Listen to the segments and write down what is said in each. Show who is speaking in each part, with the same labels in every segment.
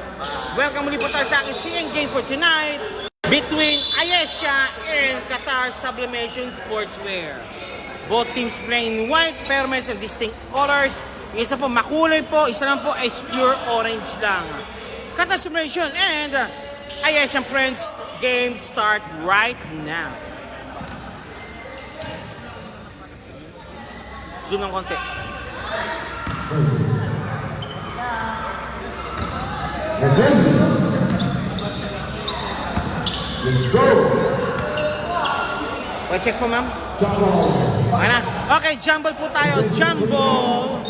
Speaker 1: friends! Welcome muli po tayo sa aking CN game for tonight between Ayesha and Qatar Sublimation Sportswear. Both teams playing in white pero may isang distinct colors. Yung isa po makulay po, isa lang po ay pure orange lang. Qatar Sublimation and Ayesha friends, game start right now. Zoom ng konti.
Speaker 2: Okay. Let's go.
Speaker 1: Check po, ma'am.
Speaker 2: Jumble.
Speaker 1: Okay na. Okay, jumble po tayo. Jumble.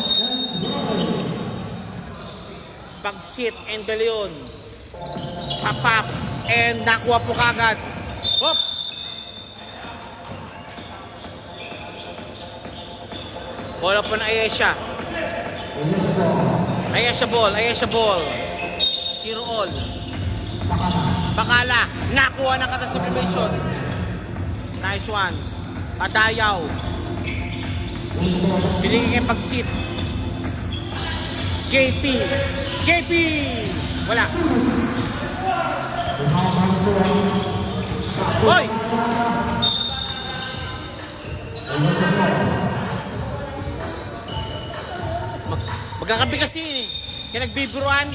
Speaker 1: Pag-sit and De Leon. Pop-up. And nakuha po kagad. Hop. Bola po na Ayesha. Ayesha ball. Ayesha ball. 0 all. Bakala. Nakuha ng Qatar Sublimation. Nice one. Padayaw. Binigay kay pag-sit. JP. JP. Wala. Hoy! Magkakabi kasi eh. Kaya nagbibiruan.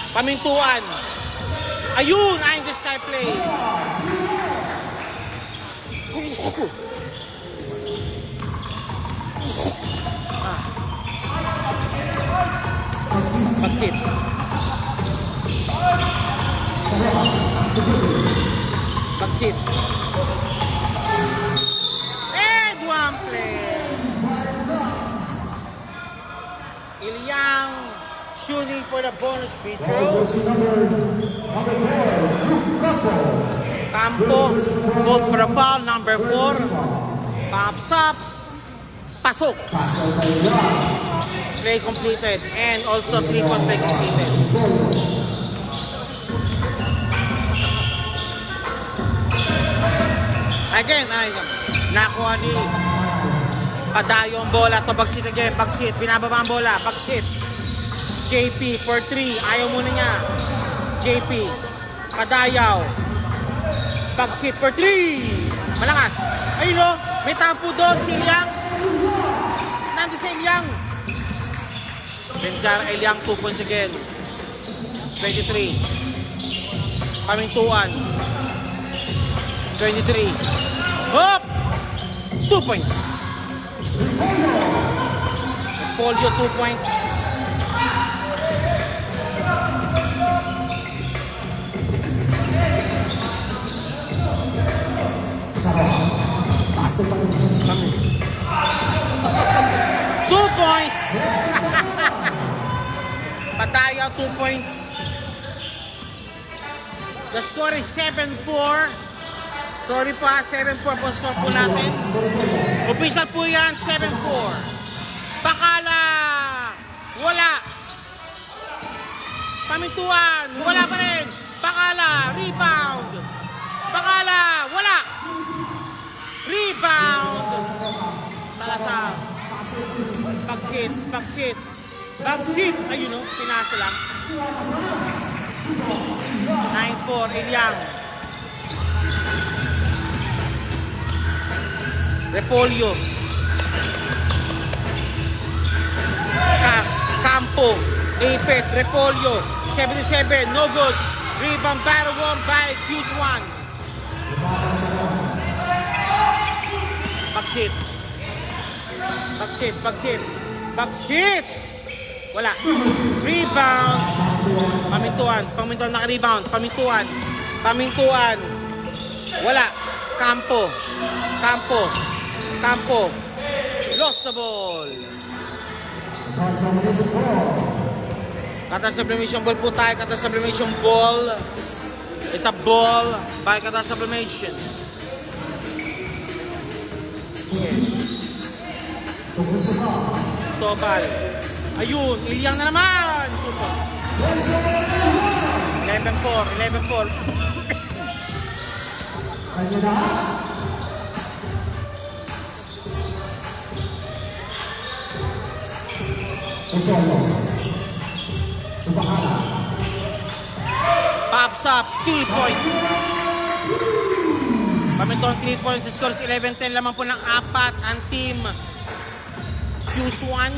Speaker 1: Pamintuan. Ayun! Ayun the sky play. Pag-sit. Pag-sit. And one play. Ilyang shooting for the bonus feature. Campo, vote for a foul, number 4. Pops up. Pasok. Play completed. And also 3-point play completed. Again, nakuha ni Padayo ang bola. To pag-sit again. Pag-sit. Binababa ang bola. Pag-sit. JP for 3. Ayaw muna niya. JP. Padayaw. Pag-sit for 3. Malakas. Ayun o. May tampo doon. Si Ilyang. Nandun si Ilyang. Benjar Ilyang 2 points again. 23. Pamintuan. 23. Hop! 2 points. Polio 2 points. Two points. Padayaw 2 points. The score is 7-4. Sorry pa, 7-4 po score po natin. Official po yan, 7-4. Bakala! Wala! Pamintuan! Wala pa rin! Bakala! Rebound! Bakala! Wala! Rebound! Salazar! Pag-sit! Pag-sit! Pag-sit! Ayun o, pinasa lang. 9-4, Ilyang. Repolyo. Campo. Ipet. Repolyo. 77. No good. Rebound battle won by Q1. Pag-sit. Pag-sit. Pag-sit. Pag-sit. Wala. Rebound. Pamintuan. Pamintuan naka-rebound. Pamintuan. Pamintuan. Wala. Campo. Campo. Campo. Lost the ball. Qatar Sublimation ball po tayo. Qatar Sublimation ball. It's a ball by Qatar Sublimation. Stobal. Ayun. Ilyang na naman. 11-4. 11-4. Pops up, 3 points. Paminton 3 points. The score is 11-10. Lamang po ng 4 ang team Fuse1.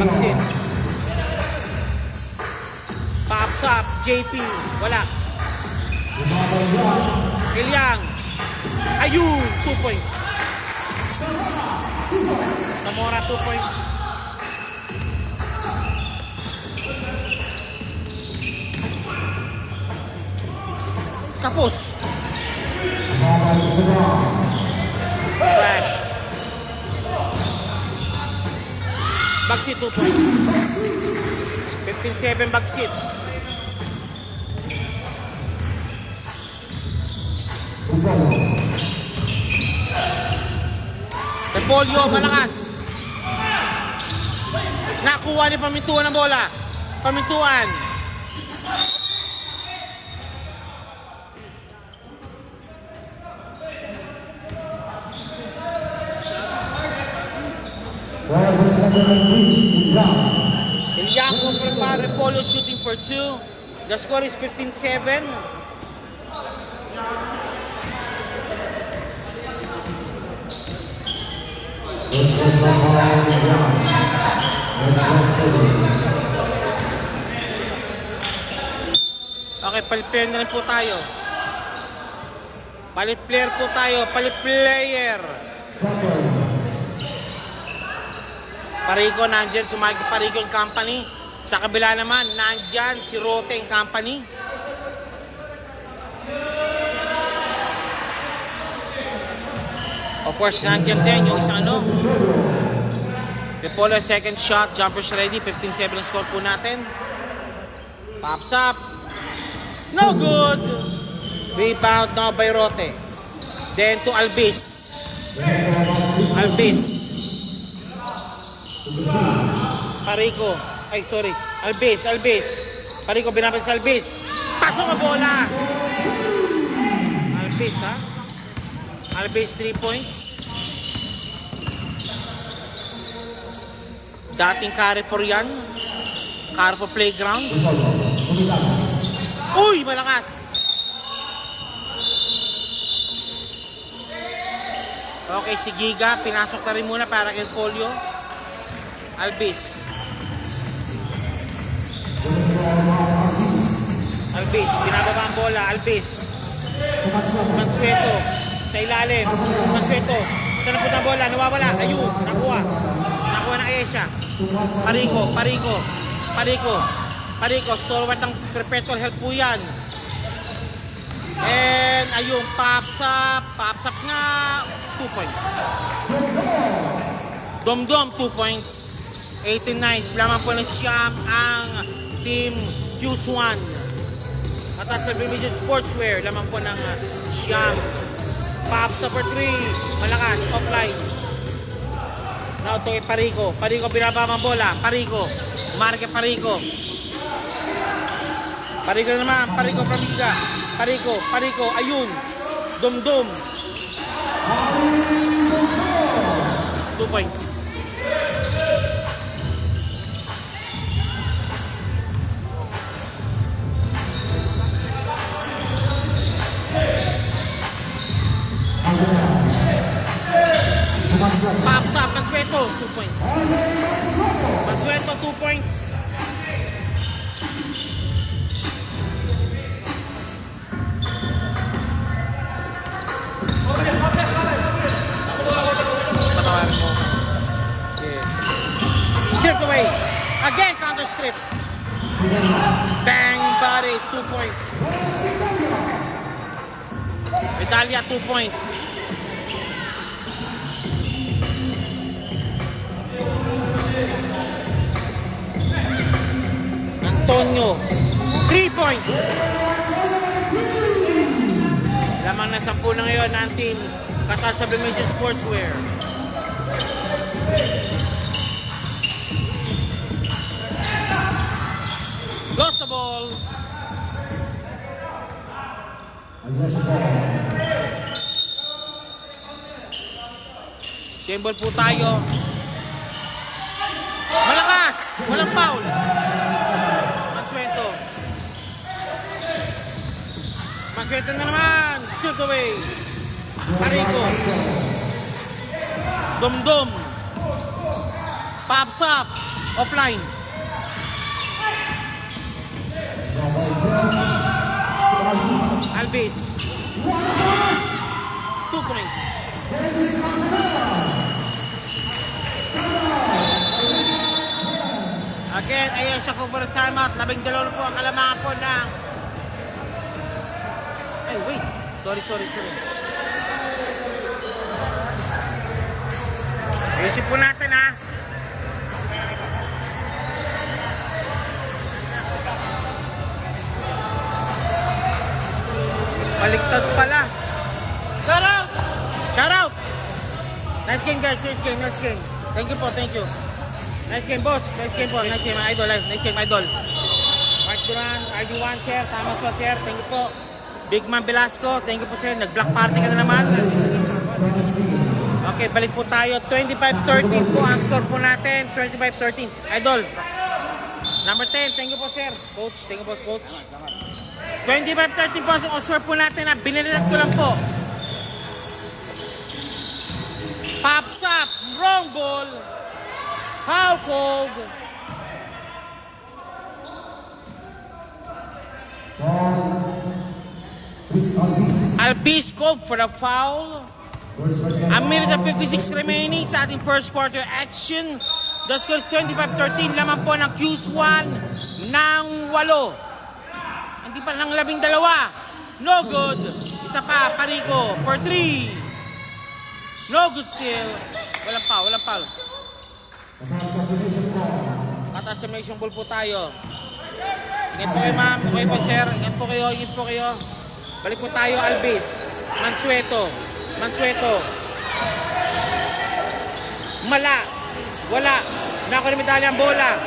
Speaker 1: Maxim. Pops up, JP. Wala. Ilyang. Ayun, 2 points. Zamora, 2 points. Kapos. Trashed. Bagsit, 2 points. 15-7 Bagsit. Repolyo, malakas. Nakuha ni Pamintuan ng bola. Pamintuan.
Speaker 2: Well, this number 3, Ilyang.
Speaker 1: Ilyang from Repolyo shooting for 2. The score is 15-7.
Speaker 2: This was the ball, Ilyang.
Speaker 1: Okay, palit player na rin po tayo. Palit player po tayo. Palit player. Parigo nandyan, sumagi Parigo yung company. Sa kabila naman, nandyan si Rote yung company. Of course, nandyan din yung isang ano. Repolyo second shot, jumpers ready, 15-7 ang score po natin. Pops up. No good. Rebound now by Rote. Then to Albis. Albis. Parigo. Ay, sorry. Albis. Parigo, binabalik sa Albis. Pasok ang bola. Albis, ha? Albis, 3 points. Dating Carrefour yan. Carrefour Playground. Uy, malakas. Okay, si Giga. Pinasok na rin muna para kay Polio. Albis. Binababa ang bola. Albis. Mansueto. Sa ilalim. Mansueto. Saan na po ang bola? Nawawala. Ayun. Nakuha ng Aesha. Parigo. Stalwart ng perpetual help po yan. And ayun. Pops up nga. 2 points. Domdom 2 points. 18-9. Lamang po ng siyam ang team Fuse1. At sa Vision Sportswear, lamang po ng siyam. Pops up for 3. Malakas. Offline. Now to kay Parigo. Parigo binababa ang bola. Parigo. Marque Parigo. Parigo na naman. Parigo from Giga. Parigo. Ayun. Domdom. 2 points. Pops up, Mansueto, 2 points. Mansueto, 2 points. Patawarin mo. Yeah. Stripped away. Again, counter strip. Bang, bodies, 2 points. Italia, 2 points. Antonio, 3 points. Lamang na 10 na ngayon ang team Qatar Sublimation Sportswear. Lost the ball. Symbol po tayo. walang foul. Mansueto. Mansueto na naman. Shoot away. Parico. Dumdum. Pops up. Offline. Alves. 2 points. Again, ayan siya for timeout. 12 po ang kalamangan po ng... Ay, wait. Sorry. Ayusin po natin, ha. Baliktad pala. Shout out! Shout out! Nice game, guys. Nice game. Thank you po, thank you. Nice game, boss. Nice game po. Nice game, idol. Nice game, idol. Mark Duran, RD1, sir. Tama po, sir. Thank you po. Big Man Velasco, thank you po, sir. Nag-block party ka na naman. Okay, balik po tayo. 25-13 po ang score po natin. 25-13. Idol. Number 10, thank you po, sir. Coach, thank you po, coach. 25-13 po ang score po natin. Binilitan ko lang po. Pops up. Wrong ball. Foul called. Albiz called for the foul. A minute and 56 remaining sa ating first quarter action. The score is 25-13. Laman po ng Q1 ng 8. Hindi pa ng 12. No good. Isa pa, Parico for 3. No good still. Walang foul. At-assimilation ball po tayo. Ingat po kayo, ma'am. Okay po, sir. Ingat po kayo. Balik po tayo, Albiz. Mansueto. Wala. Nako na medalya ang bola.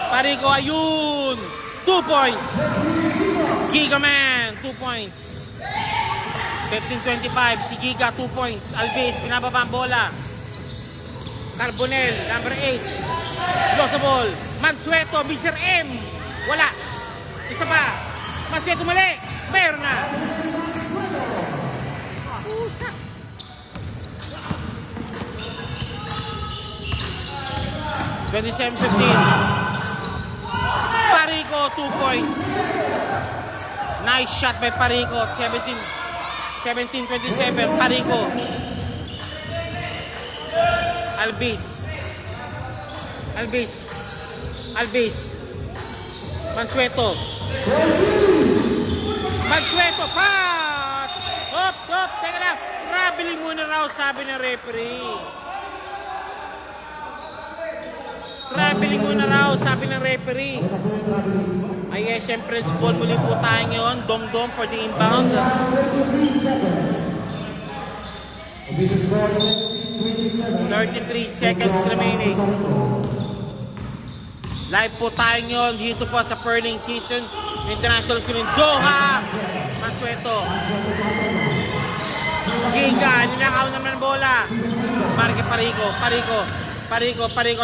Speaker 1: Parico, ayun. 2 points. Giga Man, 2 points. 15-25, si Giga, 2 points. Albiz, pinababa ang bola. Carbonel, number 8. Lost the ball. Mansueto, Mr. M. Wala. Isa pa. Mansueto mali. Meron na. Pusa. $27-15. Parico, 2 points. Nice shot by Parico. 17-27. Parico. Albiz. Mansueto, pass! Hop, teka lang. Traveling muna raw, sabi ng referee. ISM principal, muli po tayo ngayon. Dom for the inbound. 33 seconds remaining. Live po tayo ngayon dito po sa Perling Season International School in Doha. Mansueto. Giga, ninakaw naman ang bola. Marque Parico,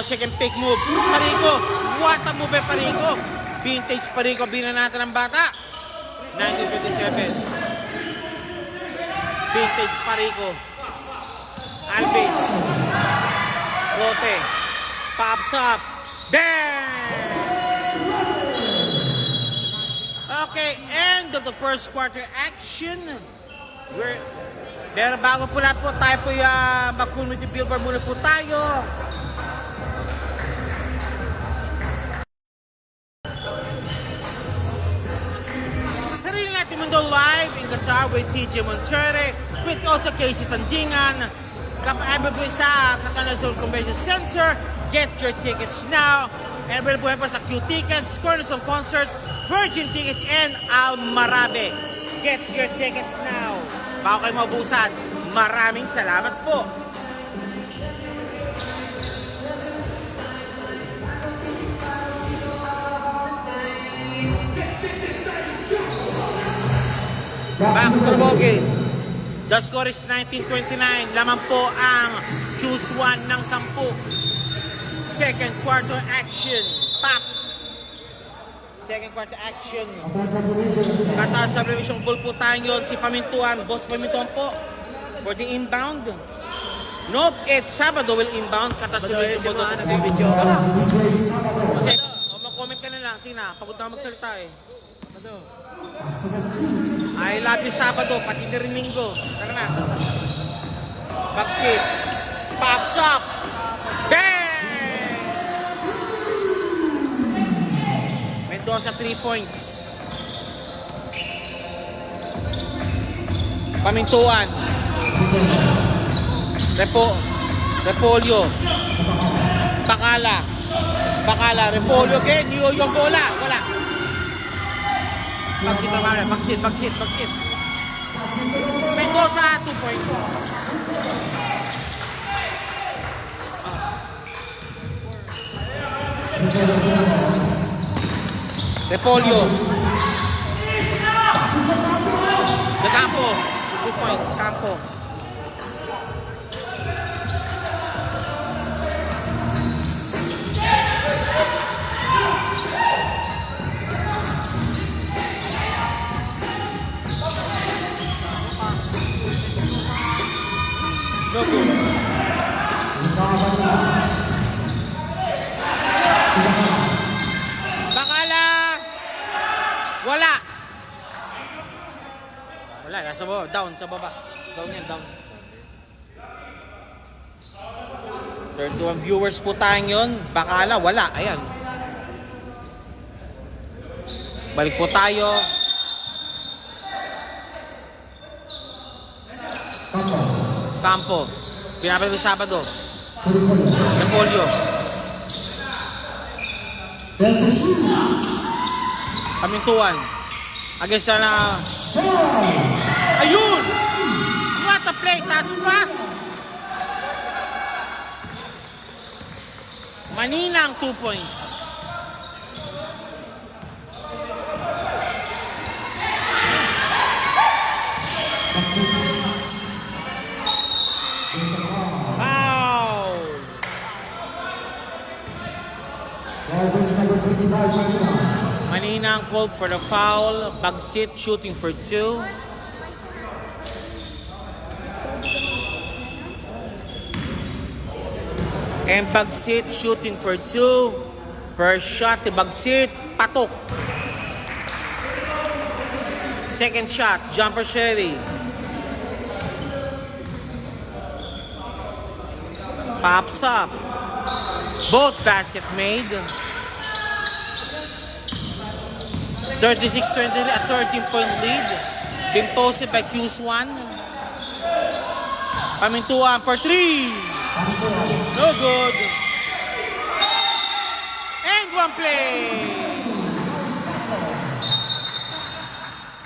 Speaker 1: second pick move. Parico, what a move by Parico. Vintage Parico, binanatan ng bata. 1927. Vintage Parico. Albiz. Rote. Pops up. Bang! Okay, end of the first quarter action. Pero bago po lahat po, tayo po yung mag-community billboard muna po tayo. Sarili natin mundo live in Qatar with TJ Montere, with also Casey Tandingan. Kapag po sa Katanasol Convention Center, get your tickets now. And available po sa Q Tickets, Cornerstone Concerts, Virgin Tickets, and Almarabe. Get your tickets now. Bago kayo maubusan, maraming salamat po. Back to the bogey. The score is 19-29. Laman po ang Q1 ng 10. Second quarter action. Pak. Second quarter action.
Speaker 2: Qatar Subdivision.
Speaker 1: Qatar Subdivision Pool po tayo yun. Si Pamintuan. Boss Pamintuan po. For the inbound. Nope, it's Sabado will inbound. Qatar Subdivision Pool po.
Speaker 2: DJ Sabado.
Speaker 1: Kasi, mag-comment ka na lang. Sige na, pagod na magsalita eh.
Speaker 2: Basketball free.
Speaker 1: I love you Sabado, pati ni Rimingo. Tara na. Backseat. Pops up. Bang! Mendoza 3 points. Pamintuan. Repolyo. Bakala. Repolyo again. Yung bola. Wala. Backseat na mara. Backseat. Mendoza 2 points. Repolyo. De Campo. 2 points. Campo. No good. Bakala. Wala. Nasa baba. Down sa baba. Down yan, down. 31 viewers po tayo yun. Bakala, wala. Ayan. Balik po tayo. Campo. Pinapal ko Sabado. Repolyo. Pamintuan. Against na. Ayun! What a play! Touch pass! Maninang 2 points. Wow!
Speaker 2: Number 25, Manila.
Speaker 1: Maninang called for the foul. Bagsit shooting for 2. And Bagsit shooting for 2. First shot ni Bagsit, patok. Second shot, jumper Sherry. Pops up. Both basket made. 36-20, a 13-point lead. Being posted by Q1. Pamintuan for 3. No good. And one play.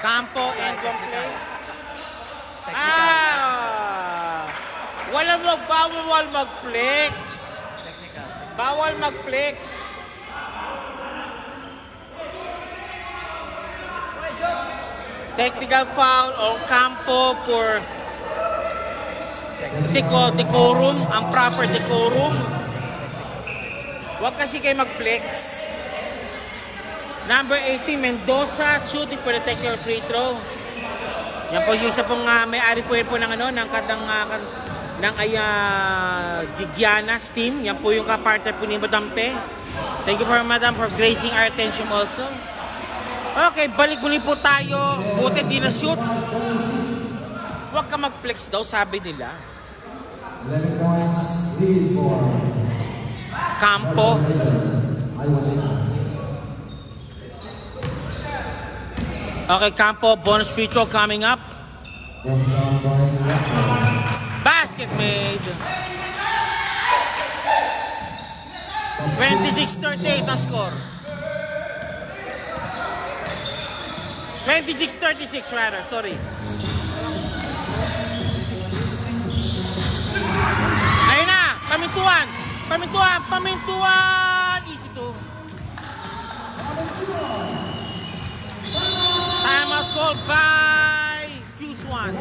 Speaker 1: Campo and one play. Bawal mag-flex. Bawal mag-flex. Technical foul on Campo for decorum, ang proper decorum. Huwag kasi kayo mag-flex. Number 18, Mendoza, shooting for the technical free throw. Yan po yung isa pong may-ari po ng Gigianas team. Yan po yung kapartner po ni Madam Pe. Thank you for Madam for gracing our attention also. Okay, balik muli po tayo. Buti di na shoot. Huwag ka mag-flex daw, sabi nila.
Speaker 2: 11 points lead for
Speaker 1: Campo.
Speaker 2: Iowa Nation.
Speaker 1: Okay, Campo, bonus free throw coming up.
Speaker 2: One shot by
Speaker 1: Basket made. 26-38 ang score. 26-36 rather, sorry. Ayun na, Pamintuan. Easy to. Timeout called by Q1.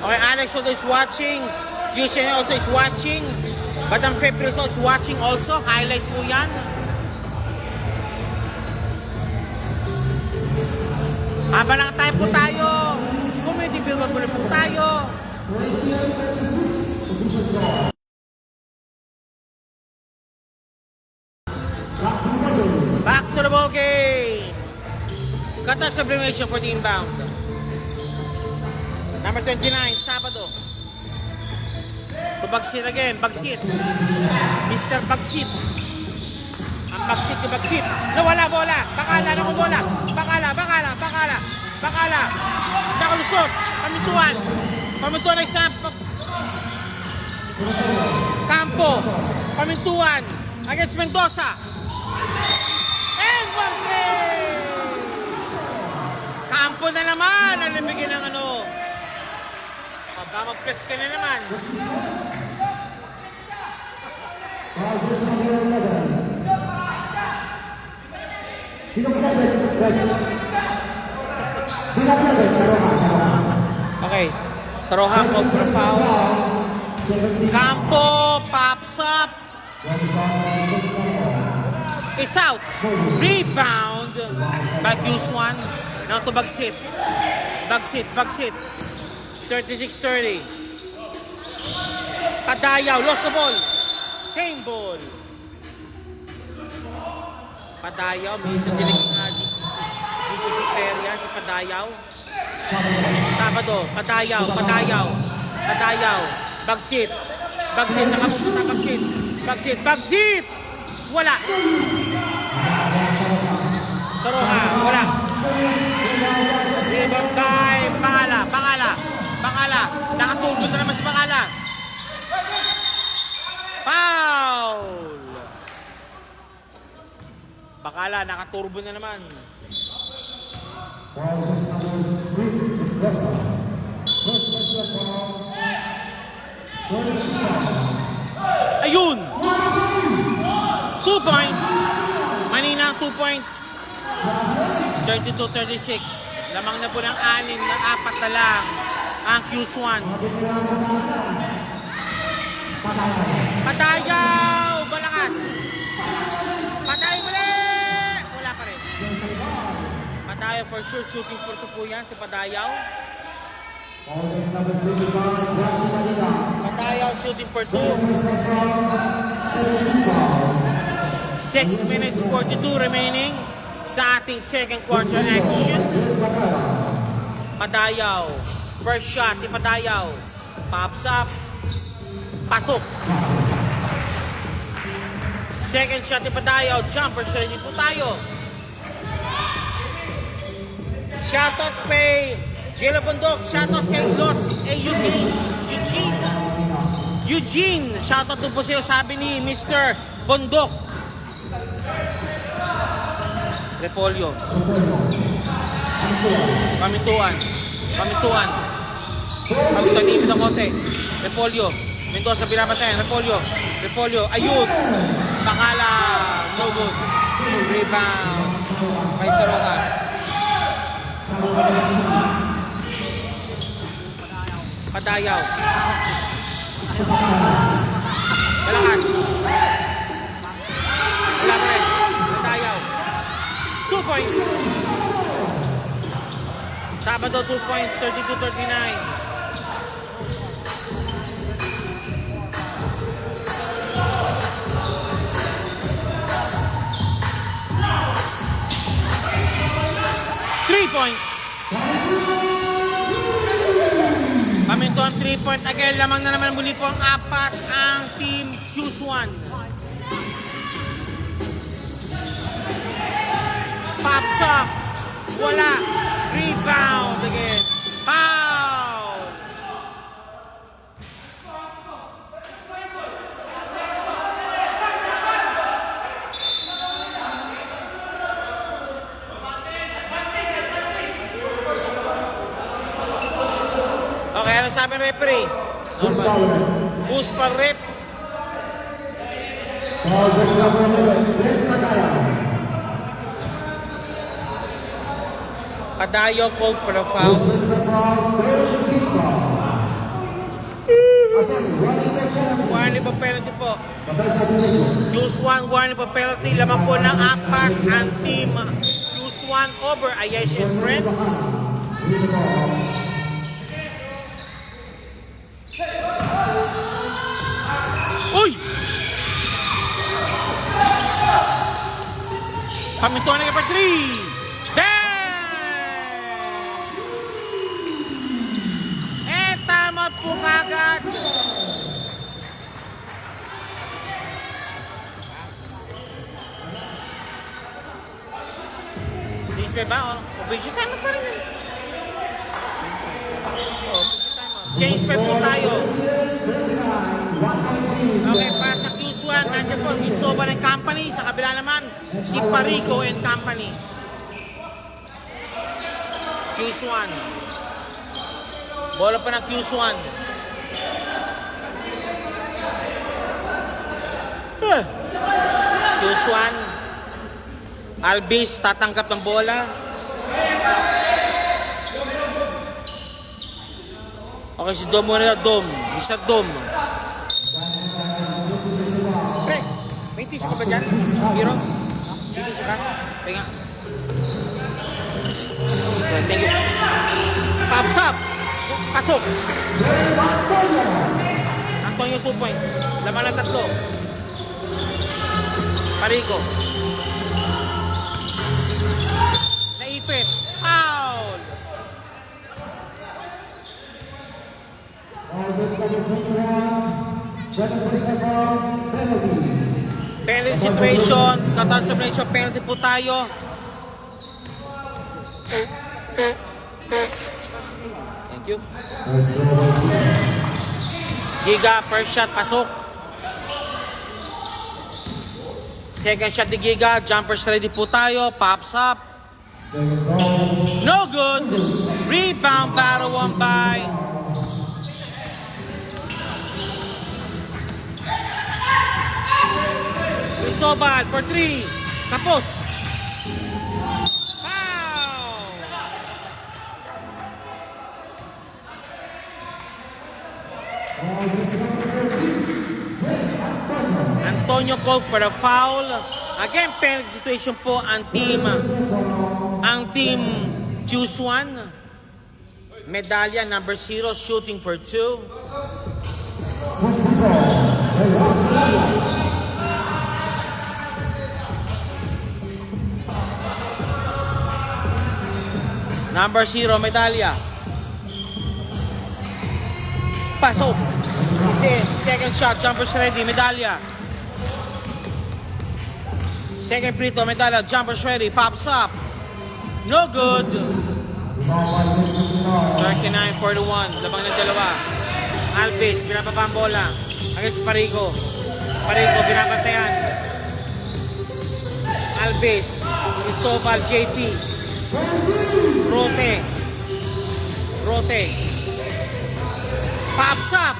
Speaker 1: Okay, Alex also is watching. Christian also is watching. Madam Febres also is watching also. Highlight po yan. Habang nakatayo po tayo. Community build po po tayo.
Speaker 2: 28-36. Official score. Back to the ball game.
Speaker 1: Back to the ball game. Cut out sublimation for the inbound. Number 29, Sabado. To Bagsit again, Bagsit. Mr. Bagsit. Ang Bagsit ni Bagsit. Nawala bola. Bakala na ko bola. Bakala. Nakalusot. Pamintuan. Pamintuan ay sa Campo. Pamintuan. Against Mendoza. And one play! Campo na naman. Ang nabigyan ng ano. Mag-flex ka na naman.
Speaker 2: Just number 11. Sino kinagad? Sino kinagad? Saroha.
Speaker 1: Okay. Saroha ko for foul.
Speaker 2: 17.
Speaker 1: Campo pops up.
Speaker 2: One shot by Campo.
Speaker 1: It's out. Rebound by Q1. Now to Bagsit. Bagsit. 36-30. Padayaw. Lost the ball. Same ball. Padayaw. May isang dilig na DCC player yan. Si Padayaw. Sabado. Padayaw. Bagsit. Nakapunta Bagsit. Wala. Saroha. Wala. Rebound kay Bangala. Nakatulog na naman si Bangala. Foul! Bangala, nakaturbo na naman.
Speaker 2: Ball was number 16. Mendoza. First personal foul. Third foul.
Speaker 1: Ayun! 2 points. Manina 2 points. 32-36. Lamang na po ng 6 na 4 na lang ang Q1. Patayaw! Balakas! Patayaw muli! Wala pa rin. Patayaw for sure. Shooting for 2 po yan si Patayaw.
Speaker 2: Ball was number 25. Rocky Manila.
Speaker 1: Patayaw shooting for 2.
Speaker 2: Second personal foul. 17 foul.
Speaker 1: 6 minutes 42 remaining sa ating second quarter action. Padayaw. First shot ni Padayaw. Pops up. Pasok. Second shot ni Padayaw. Jumper shot po tayo. Shoutout kay Jelo Bondok. Shoutout kay Lots. Eugene. Shoutout po sa'yo. Sabi ni Mr. Bondok. Repolyo. Pamintuan. Ipit ang konti. Repolyo. Mendoza pinapatayan. Repolyo. Ayun. Bangala. No good. Rebound. May Saroha. Padayaw. Balakas. Wala pa rin. Padayaw. 2 points. Sabado 2 points, 32-39. Points. Paminto ang 3-point again. Lamang na naman muli po ang 4 ang Team Q1. Pops up. Wala. Rebound again. Foul. Okay, ano sabi ng referee?
Speaker 2: Who's fouling?
Speaker 1: Boost pa rep.
Speaker 2: Ball was number 11. Len Padayaw.
Speaker 1: Padayaw called for the foul.
Speaker 2: Who's personal foul? Third team foul. warning for penalty.
Speaker 1: Warning po penalty po.
Speaker 2: Batal submission.
Speaker 1: Use 1 warning po penalty. Laman po ng apat ang team. Use 1 over Ayesh and Friends.
Speaker 2: With the ball.
Speaker 1: Uy! Pamintuan ng number 3. Damn! Tama po kagad. Change pa ba? Obligation time pa rin yun. Change pa po tayo. Okay, para sa Q1, nandiyan po, Misoba and Company. Sa kabila naman, si Parico and Company. Q1. Bola pa ng Q1. Q1. Albis, tatanggap ng bola. Okay, si Dom muna. Dom. Isa Dom. Pre, may tissue ka ba dyan? Hero? May tissue ka? Pahinga. Okay, thank you. Pops up! Pasok! Antonio 2 points. Laman na 3. Parico. Naipit. Foul!
Speaker 2: August number 21. Second personal foul. Penalty.
Speaker 1: Penalty situation. Kataan situation. Penalty po tayo. Thank you.
Speaker 2: First throw by Giga.
Speaker 1: Giga, first shot, pasok. Second shot ni Giga, jumpers ready po tayo, pops up.
Speaker 2: Second throw.
Speaker 1: No good. Rebound, battle one by. Isobal for 3. Tapos. Foul!
Speaker 2: August number 13.
Speaker 1: Antonio called for the foul. Again, penalty situation po ang team Q1. Medalya number 0, shooting for 2. Number 0, medalya. Pasok. Second shot, jumpers ready, medalya. Second free throw, medalya, jumpers ready, pops up. No good. 39-41, labang ng dalawa. Alves, pinapapa ang bola. Against Parico. Parico, binabantayan. Alves, Cristobal, JP. Rote. Pops up.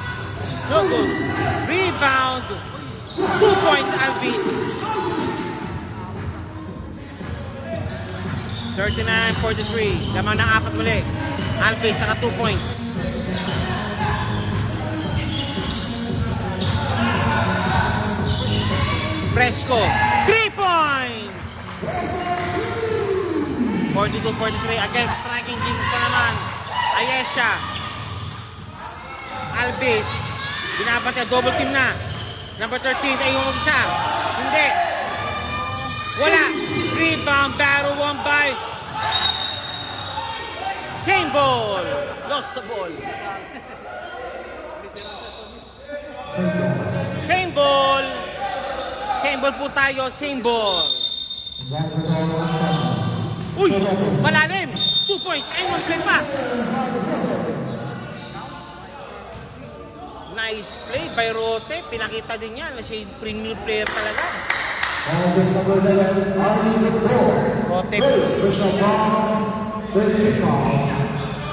Speaker 1: No good. Rebound. 2 points, Alves. 39-43. Lamang ng 4 muli. Alves, saka 2 points. Fresco. 3 points. 42-43. Again, striking Jesus na naman. Ayesha. Alves. Binabati, double team na. Number 13 ay yung mag-isa. Hindi. Wala. Rebound, battle, 1 by. Same ball. Lost the ball. Same ball. Same ball po tayo. Same ball. Uy! Malalim. 2 points. And 1 play pa. Nice play by Rote. Pinakita din yan. Siya yung premier player talaga.
Speaker 2: August number 11. Army Victor.
Speaker 1: Rote.
Speaker 2: First personal foul. Third pick foul.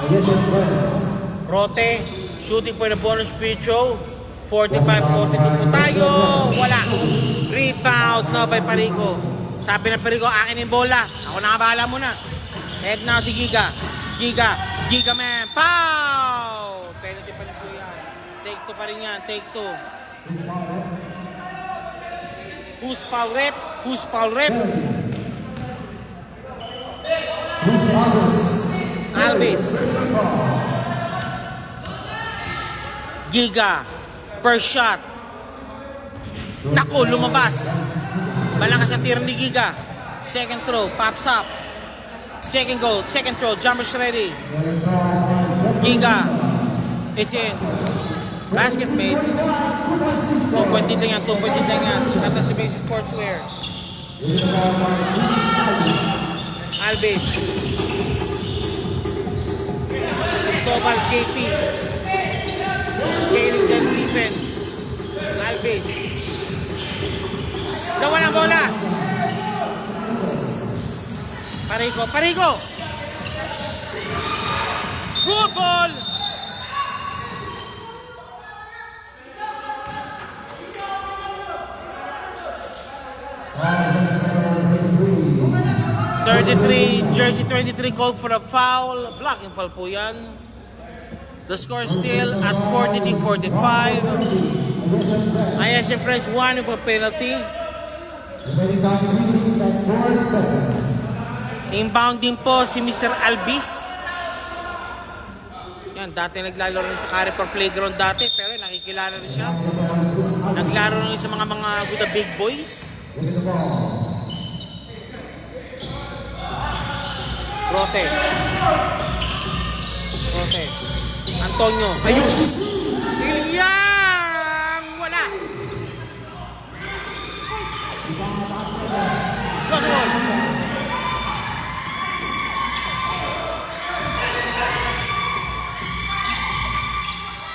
Speaker 2: Against your friends.
Speaker 1: Rote. Shooting for the bonus free throw. 45-42 po tayo. Wala. Rebound na by Parico. Sabi ng Parico, akin yung bola. Ako nakabahala muna. Head now si Giga. Giga man. Pow! Penalty pa niyo po yan. Take 2 pa rin yan. Take 2.
Speaker 2: Who's foul rep?
Speaker 1: Who's foul rep?
Speaker 2: Who's Albis?
Speaker 1: Albis. Giga. Per shot. Naku, lumabas. Malakas ang tira ni Giga. Second throw, pops up. Second goal, second throw, jumper's ready. Giga. It's in. Basket made. 2.0 lang yan, 2.0 lang yan. Kata sa Basic Sportswear. Albis. Cristobal JP. Scaling the defense. Albis. Dawa ng bola. Parigo, Parigo. Good ball.
Speaker 2: That's number 23.
Speaker 1: 33, jersey 23 called for a foul. Blocking foul po yan. The score still at 42-45. ISM Friends 1 for penalty.
Speaker 2: Remaining time is at 4 seconds.
Speaker 1: Inbound din po si Mr. Albis. Yan, dati naglalaro rin sa Carrefour Playground dati, pero nakikilala rin siya. Naglaro rin sa mga with the big boys. Rote. Rote. Antonio. Ayun. Ilyang! Wala. Go ball.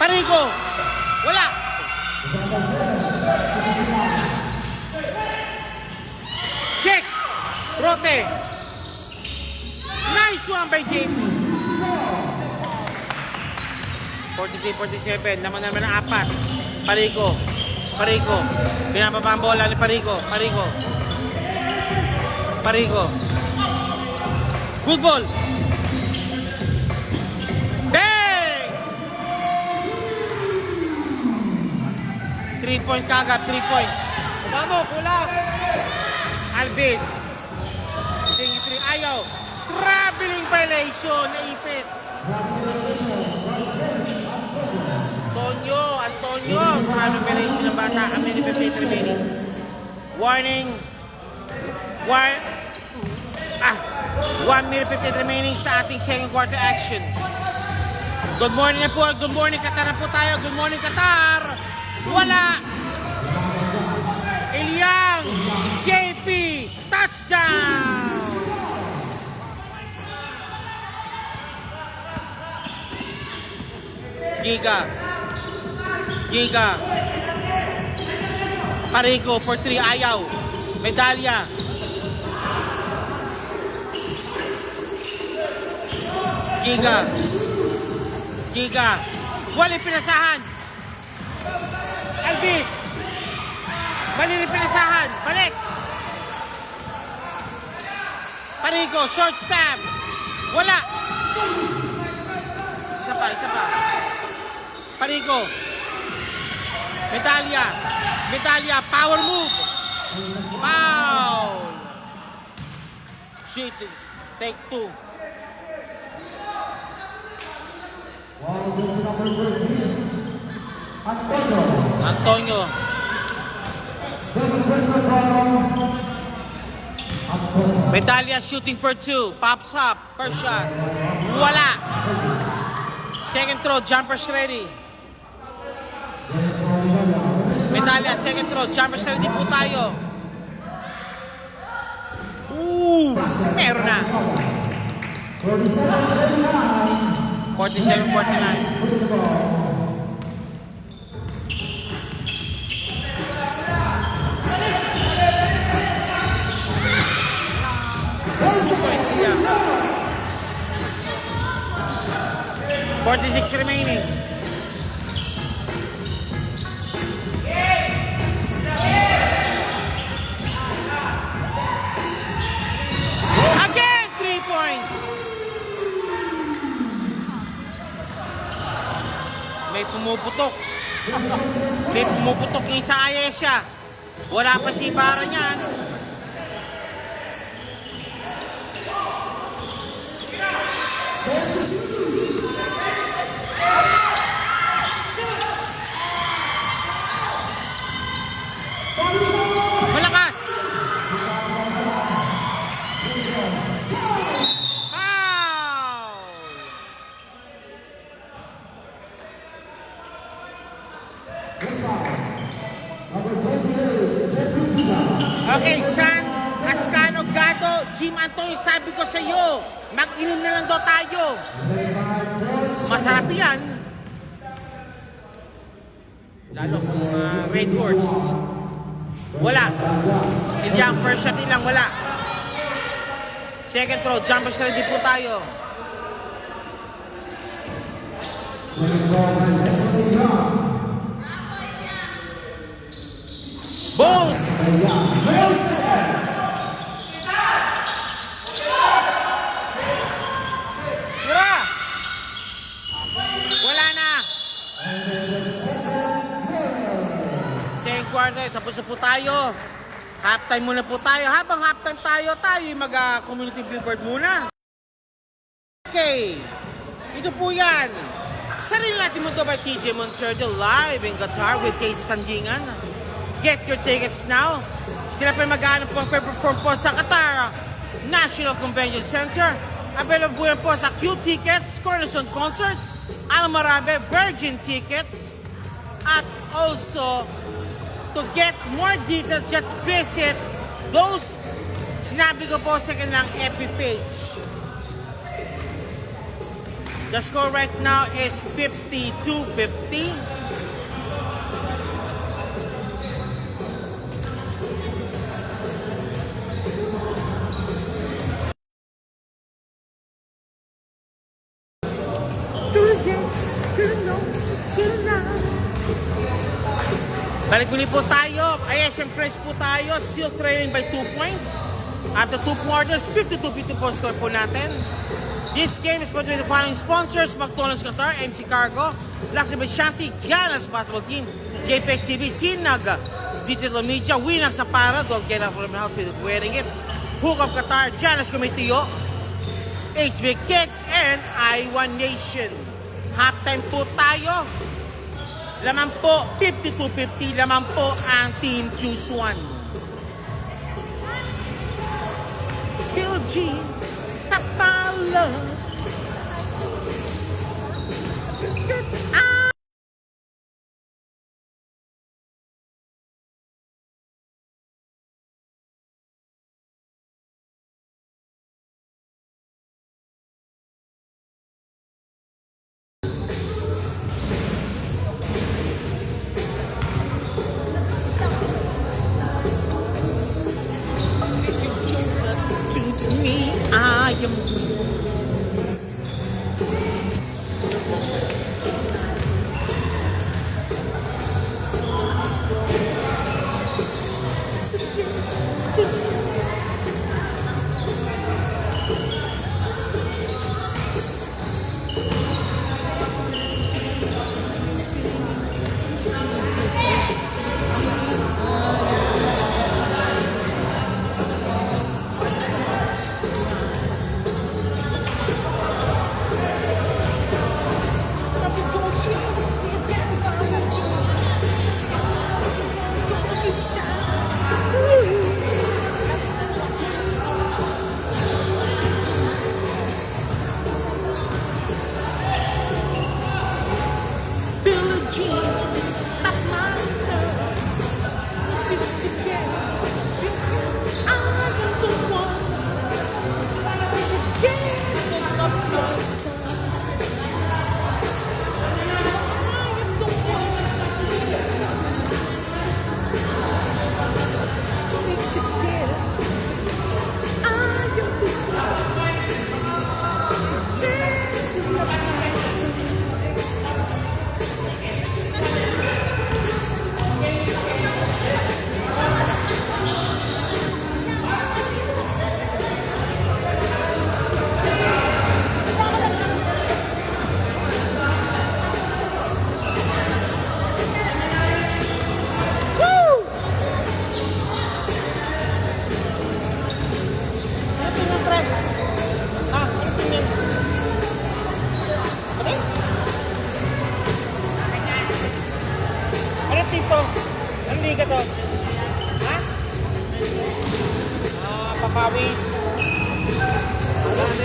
Speaker 1: Parigo. Wala. Check. Rote. Nice one by JP. 43-47. Naman ang apat. Parigo. Parigo. Pinapaba ang bola ni Parigo. Parigo. Parigo. Good ball. Bang! 3-point kagad. 3-point. Vamos, kulang. Albis. 3 ayaw. Traveling violation. Naipit. Antonio. Traveling violation ng bata. Ang minute 58 remaining. Warning. 1 minute 58 remaining sa ating second quarter action. Good morning na po. Good morning Qatar na po tayo. Good morning Qatar. Wala. Ilyang. JP. Touchdown. Giga. Parigo for 3. Ayaw. Medalya. Giga. Walang pinasahan. Albis. Mali rin pinasahan. Balik. Parigo. Short stab. Wala. Isa pa. Parigo. Medalya. Power move. Foul. Shooting. Take 2.
Speaker 2: Wow, this is number 13.
Speaker 1: Antonio.
Speaker 2: Second personal foul. Antonio.
Speaker 1: Medalya shooting for 2. Pops up. First shot. Wala. Second throw. Jumper's ready. Medalya. Second throw. Jumper's ready po tayo. Meron na. 47-49. Yeah. 46 remaining. Again, 3 points. May pumuputok. May pumuputok yung sa Ayesha. Wala pa si Ibarra niyan. Malakas! Foul! Okay, San Ascano Gado, Jim Antoy, sabi ko sa iyo, mag-inom na lang daw tayo. Masarap yan. Lalo kung Red Horse. Wala. Hindi ang first shot lang, wala. Second throw, jumpers na rin po tayo. Both! Tira! Wala na! Second quarter, tapos na po tayo. Halftime muna po tayo. Habang halftime tayo mag-community billboard muna. Okay. Ito po yan. Sarili natin mo ito by TJ Montero live in Qatar with Casey Tandingan. Get your tickets now. Sila pa mag-aanap po ang perform po sa Qatar National Convention Center. Available po yan po sa Q-Tickets, Cornerstone Concerts, Almarabe, Virgin Tickets. At also, to get more details, just visit those sinabi ko po sa kanilang FB page. The score right now is 52-50. Balik muli po tayo. ISM Fresh po tayo. Still trailing by 2 points. After 2 quarters, 52-50 po score po natin. This game is between the following sponsors: McDonald's Qatar, MC Cargo, Luxury Shanty, Gianna's Basketball Team, JPEX TV, Sinag, Digital Media, Winang Sapara, Don't Get Out from the House without wearing it, Hook Up Qatar, Gianna's Comitiyo, HB Kicks, and I1 Nation. Halftime po tayo. Laman po, 52-50. Laman po ang Team Q1. Bill G, stop my love. To me, I am.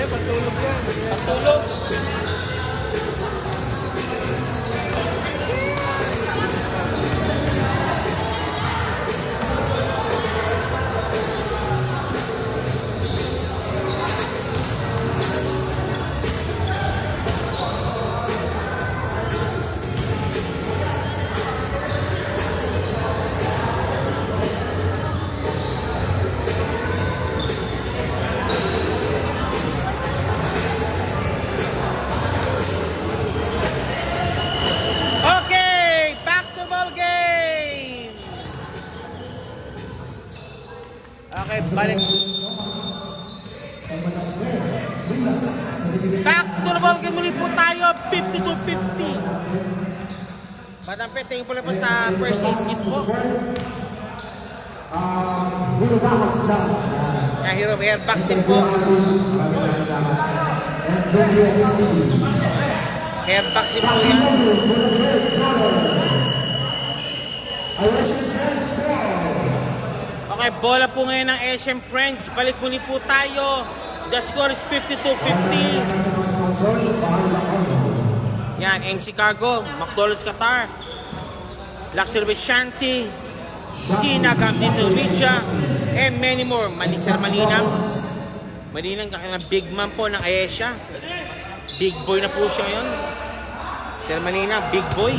Speaker 1: Patulog yan. Patulog. Okay, back to ball game. Okay, balik. Back to the ball game muli po tayo, 50-50. Madampe, tingin po lang po sa first aid kit po.
Speaker 2: Hero Bakos lang.
Speaker 1: Kaya hero hair vaccine po.
Speaker 2: Maraming salamat. And Juliet Stevie.
Speaker 1: Hair vaccine po yan.
Speaker 2: Ayesha Friends
Speaker 1: Okay, bola po ngayon ng SM Friends. Balik muli po tayo. The score is 52-50. Yan, MC Cargo, McDonald's Qatar, Luxury Shanty, Sina Gamdino Media, and many more. Sir Malinang. Malinang, kakalang big man po ng Ayesha. Big boy na po siya ngayon. Sir Malinang, big boy.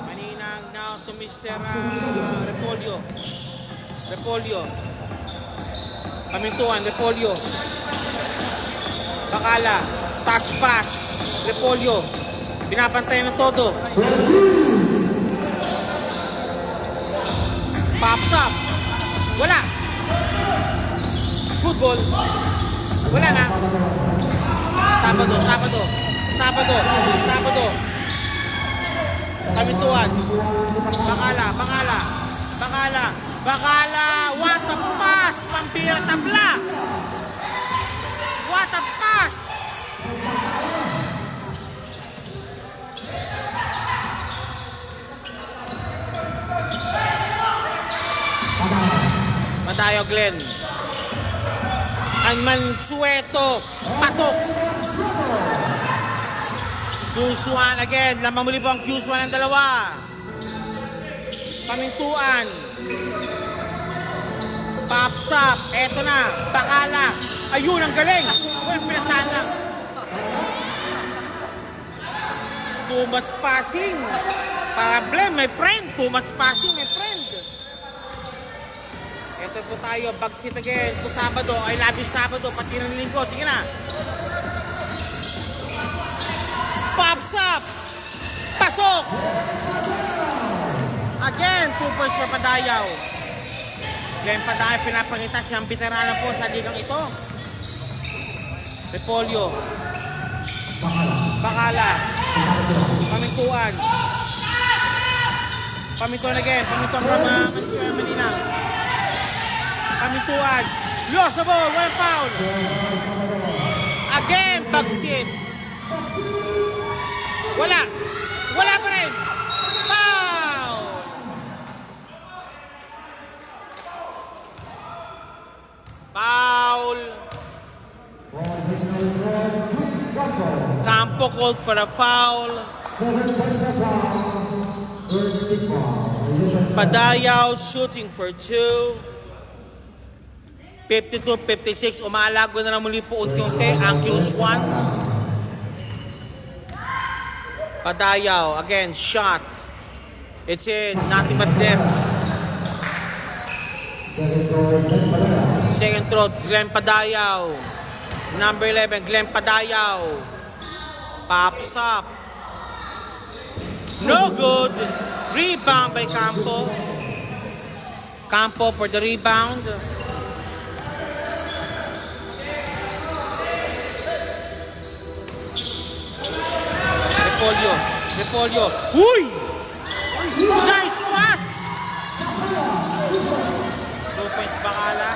Speaker 1: Malinang now to Mr. Repolyo. Repolyo. Pamintuan, Repolyo. Bakala, touch pass, Repolyo. Pinapantay na todo. Pops up. Wala. Good ball. Wala na. Sabado. Pamintuan. Bakala. What a pass. Pampira tabla. What a pass. Matayo Glenn. Ang Mansueto. Patok. Q1 again. Lamang muli po ang Q1 ng dalawa. Pamintuan. Pops up. Eto na. Bakala. Ayun, ang galing. Walang pinasahan lang. Too much passing. Problem, my friend. Too much passing, my friend. Ito po tayo. Bagsit again. Po Sabado. I love you Sabado. Pati ng linggo. Sige na. Pops up. Pasok. Again, 2 points for Padayaw. Glenn Padayaw, pinapakita siyang veterano po sa ligang ito. Repolyo. Bakala. Pamintuan. Pamintuan again. Pamintuan from Mansueto Medina. Pamintuan. Lost the ball. One foul. Again, bagsit. Wala. Wala pa rin. Foul. Foul. Campo called for a foul. Padayaw shooting for 2. 52-56. Umaalago na lang muli po unti-unti ang Q1. Padayaw again, shot. It's in, nothing but depth. Second throw, Glenn Padayaw. Number 11, Glenn Padayaw. Pops up. No good. Rebound by Campo. Campo for the rebound. Repolyo. Uy! Nice pass! 2 points Bakala.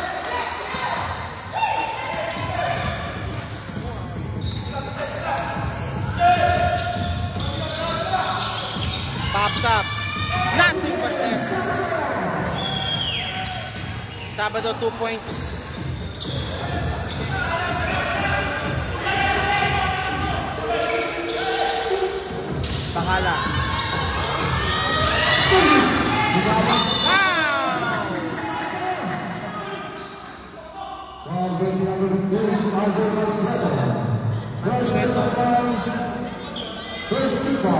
Speaker 1: Pops up. Nothing but there. Sabado 2 points.
Speaker 2: And race number 15, Argo 7. First race number, first keeper,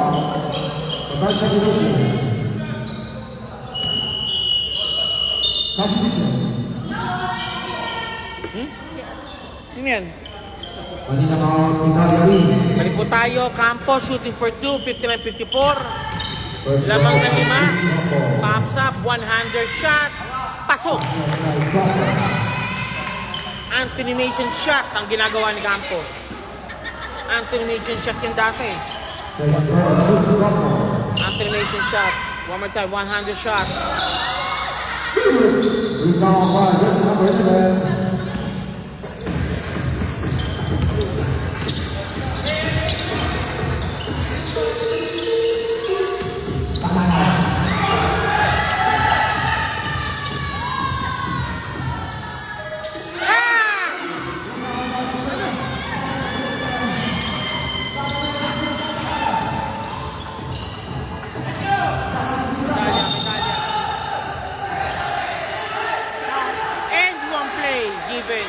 Speaker 2: Natasha Hiroshi. Substitution.
Speaker 1: Ano yan?
Speaker 2: Kanina ka, Italia win.
Speaker 1: Balik po tayo. Campo, shooting for 2, 59-54.
Speaker 2: First
Speaker 1: Lamang na
Speaker 2: round,
Speaker 1: 5. Pops up, 100 shot. Pasok. Anthony Mason shot ang ginagawa ni Campo. Anthony Mason shot yung dati.
Speaker 2: Second round, Campo.
Speaker 1: Anthony Mason shot. One more time, 100 shot.
Speaker 2: Rebound by race number 11.
Speaker 1: And one play given.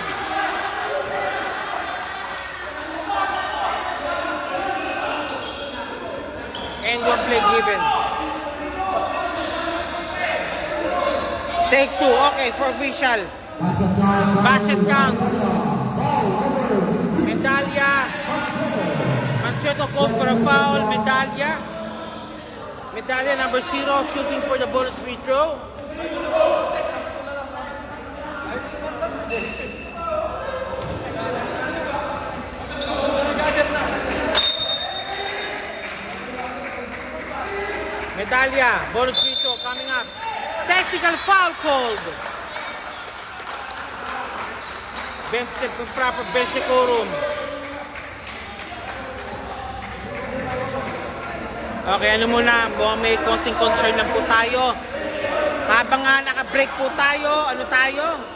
Speaker 1: And one play given. Take 2. Okay, for official. Basket count. Medalya. Mansueto called for a foul. Medalya. Medalya number 0 shooting for the bonus free throw. Medalya, bonus free throw coming up. Technical foul called. Bench step, proper bench decorum. Okay, ano muna, may konting concern lang po tayo. Habang nga naka-break po tayo, ano tayo?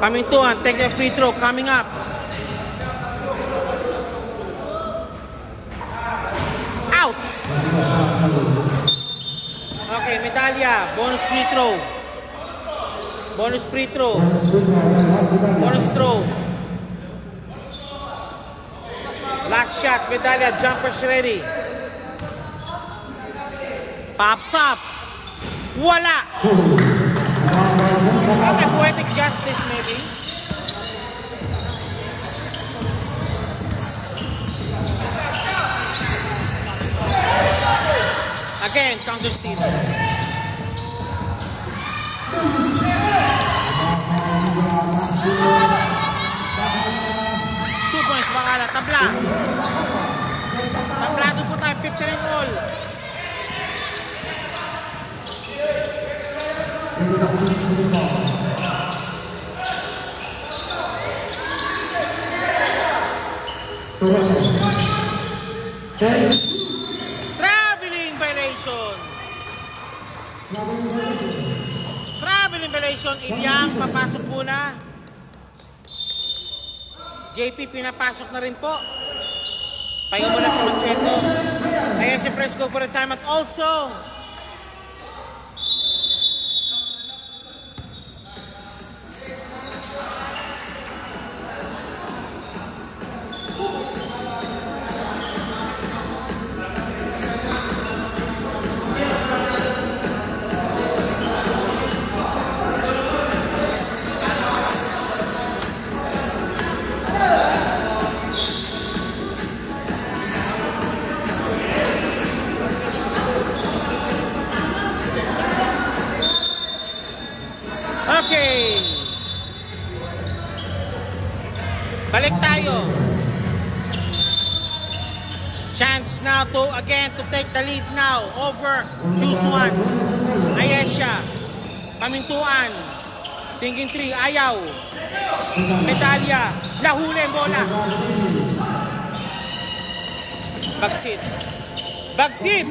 Speaker 1: Coming to and take the free throw coming up. Out. Okay, Medalya, bonus free throw. Bonus free throw. Bonus throw. Last shot, Medalya, jumpers ready. Pops up. Wala. Okay, poetic justice maybe. Again, counter steal. 2 points, Bakala. Tabla. Tablado po tayo, 59 all. Traveling violation. Traveling violation. Ilyang, papasok muna. JP, pinapasok na rin po. Pahinga mo lang sa Mansueto. Kaya si Fresco for a time at also Balik tayo. Chance now to take the lead now over Juswan. Ayesha. Pamintuan. Tingin 3. Ayaw. Medalya. Lahuli ang bola. Bagsit. Bagsit.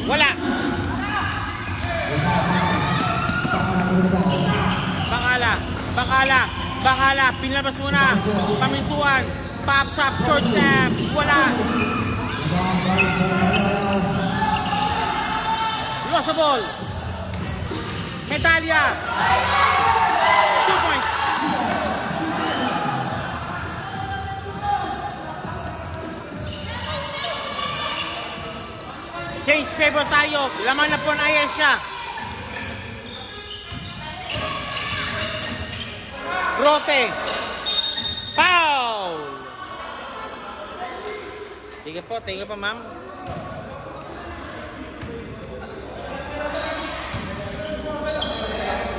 Speaker 1: Wala. Bakala. Pinlabas muna. Pamintuan. Pops up. Short step. Wala. Lost the ball. Medalya. 2 points. Change favor tayo. Laman na po na Ayesha. Rote. Foul. Sige po ma'am.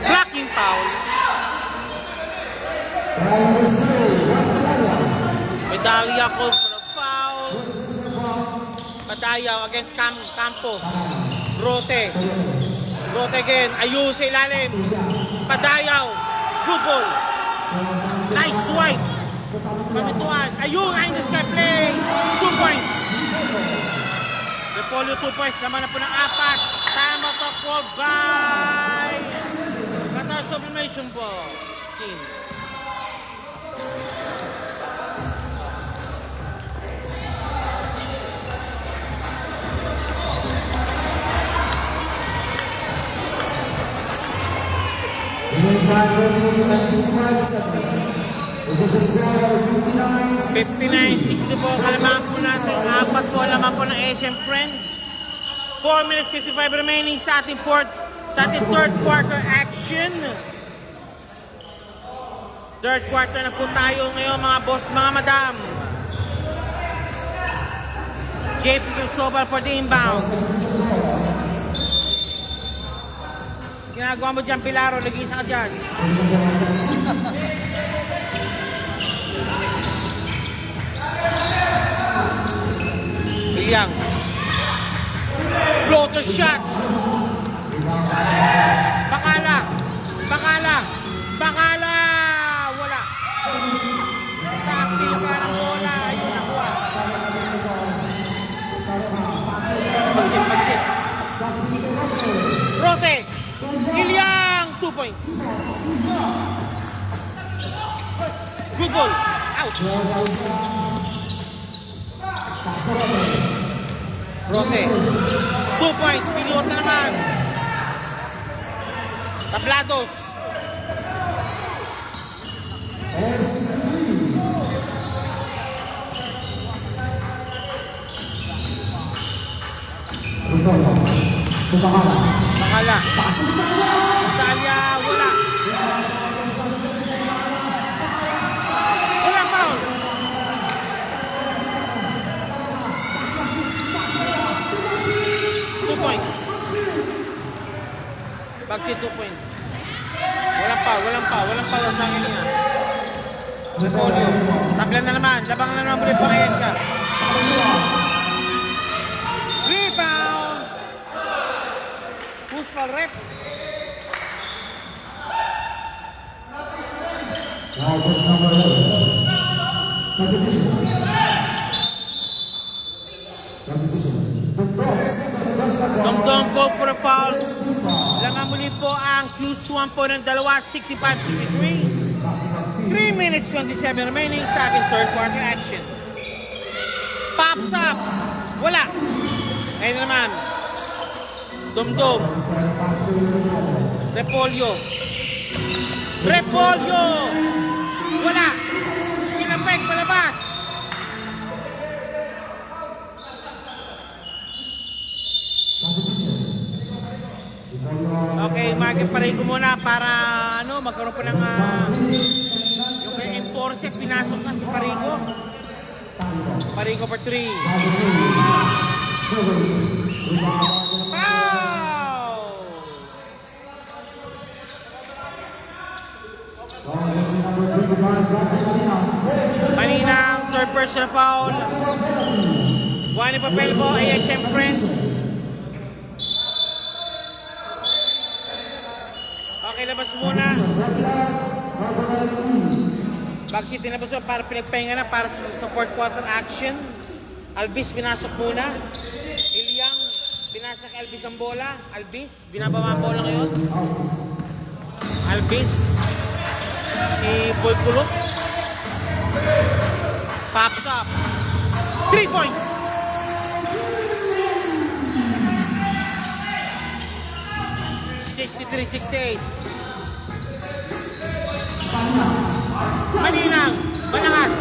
Speaker 1: Blocking foul. Medalya called for a foul. Padayaw against Campo. Rote again. Ayun sa ilalim. Padayaw. Good ball. Nice swipe. Pamituan. Ayun. Ayun this guy play. 2 points. Repolyo 2 points. Naman na po ng 4. Tama to call by Qatar Sublimation po. Team.
Speaker 2: Winning time 4 minutes and 55 seconds. It was a score of
Speaker 1: 59-60 po. Kalamaan po natin. 4 po alaman po ng Asian Friends. 4 minutes 55 remaining sa ating third quarter action. Third quarter na po tayo ngayon mga boss, mga madam. JP Cristobal for the inbound. Ginagawa mo dyan, Pilaro. Lagisa ka dyan. Bilyang. Floater shot. Bakala. Wala. Takti pa ng bola. Ayun nakuha. Magsit. Rote. Ilyang. 2 points. Good ball. Out. Rote. 2 points. Pinuot na naman. Tablados. Bakala. Italia. Wala. Wala foul. Points. Bagsit 2 points. Walang foul sa akin niya. Repolyo. Tablan na naman. Labang na naman ulit po kaya siya. Rebound. Push ball rep.
Speaker 2: Now this number 11. Substitution.
Speaker 1: Dong go for the foul. Langan muli po ang Q1 po ng dalawa, 65-63. 3 minutes 27 remaining sa ating third quarter action. Pops up. Wala. Ayun naman. Dumdum. Repolyo. Wala. Kinapek, palabas. Okay, Market Pareho muna para magkaroon po ng yung kay enforcer, pinasok na si Pareho. Pareho for 3. Foul! Manila third personal foul. Buwan ni papel po, AHM friends. Okay, labas muna. Backseat nilabas mo para pinagpahinga na para sa fourth quarter action. Albis pinasok muna. Ilyang pinasok Albis ang bola. Albis, binababa ang bola ngayon. Albis. Si Boy Kulot. Pops up. 3 points. (63-68). Maninang, malakas.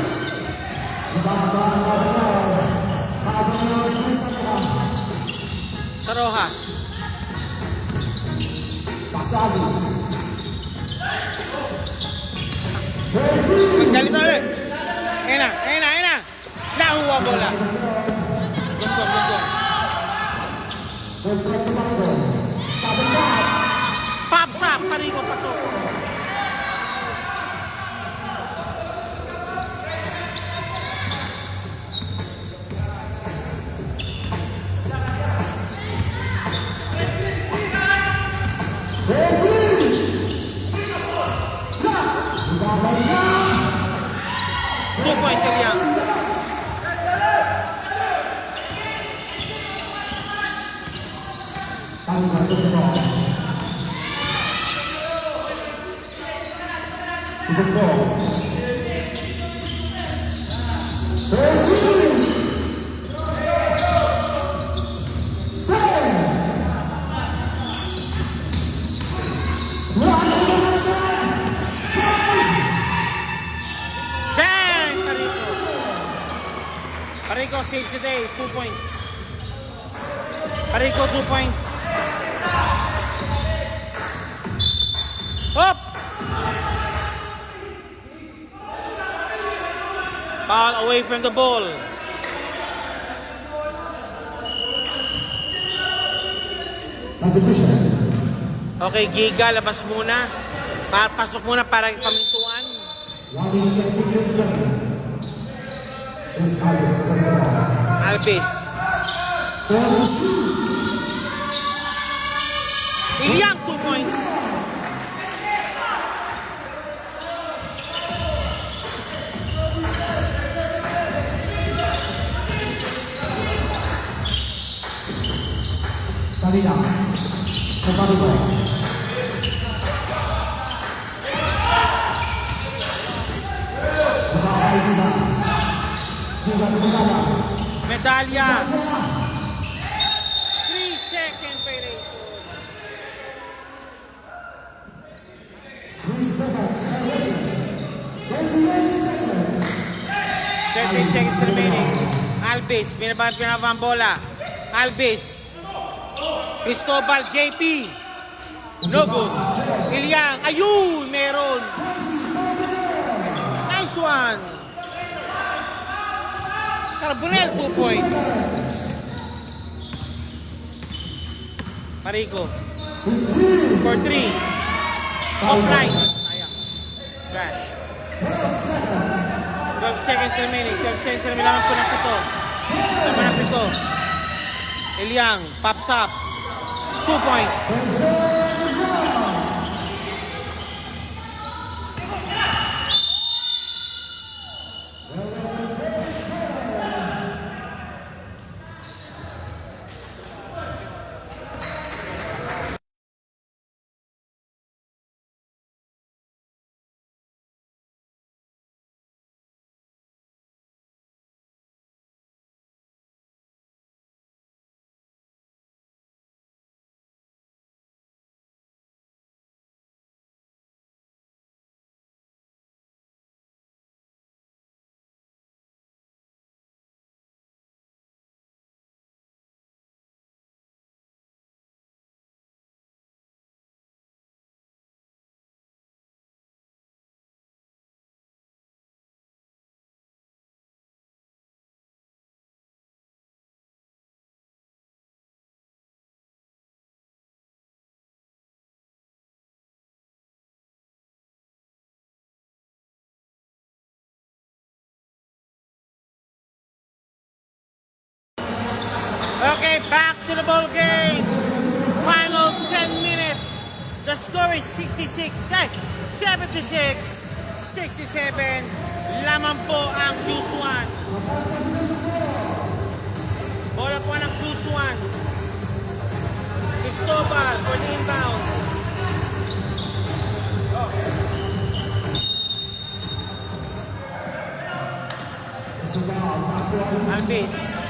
Speaker 1: Saroha. Magdalito ulit. Ayan na. Nahuwa bola. Lungkong. Pops up, Parigo pasok. Two points Ilyang. Bang! Parigo saves the day, 2 points. Parigo 2 points. Up! Foul away from the ball.
Speaker 2: Substitution.
Speaker 1: Okay, Giga, labas muna. Pasok muna para pamintuan.
Speaker 2: 1 minute and 15 seconds. Chris Harris,
Speaker 1: Albis. Ilyang, 2 points.
Speaker 2: Talina. Kapalibo.
Speaker 1: Medalya. 3-second violation.
Speaker 2: 3 seconds. 28 seconds.
Speaker 1: 13 seconds remaining. Albis, pinababa ang bola. Albis. Cristobal, JP. No good. Ilyang, ayun, meron. Nice one. Carbonell, 2 points. Parigo. For 3. Offline. Sayang. Trash. 12 seconds remaining. 12 seconds remaining. Laman po ng pito. Laman ng pito. Ilyang, pops up. 2 points. Okay, back to the ball game. Final 10 minutes. The score is 67. Laman po ang Q1. Bola po ng Q1. Cristobal for the inbound. Alves.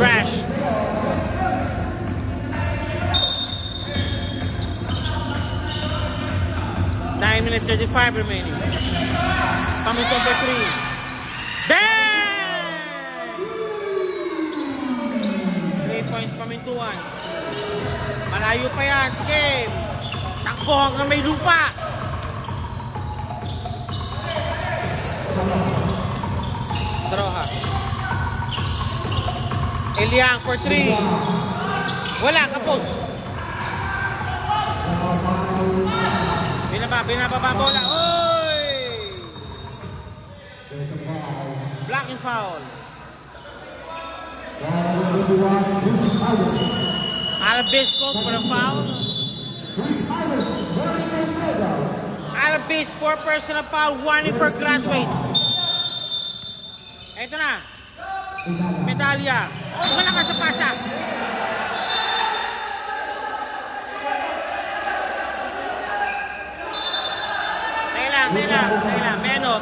Speaker 1: Trash. Nine minutes 35 remaining. Pamintuan for 3. Bang! 3 points pamintuan. Malayo pa yan. Sige. Takbo hanggang may lupa. Saroha. Eliang for 3. Wala, kapos. Binababa bola. Oy! Blocking foul. Alves called for a foul. Alves for personal foul, warning for graduate. Ito na. Medalya. Wala ka sa pasa. Tela.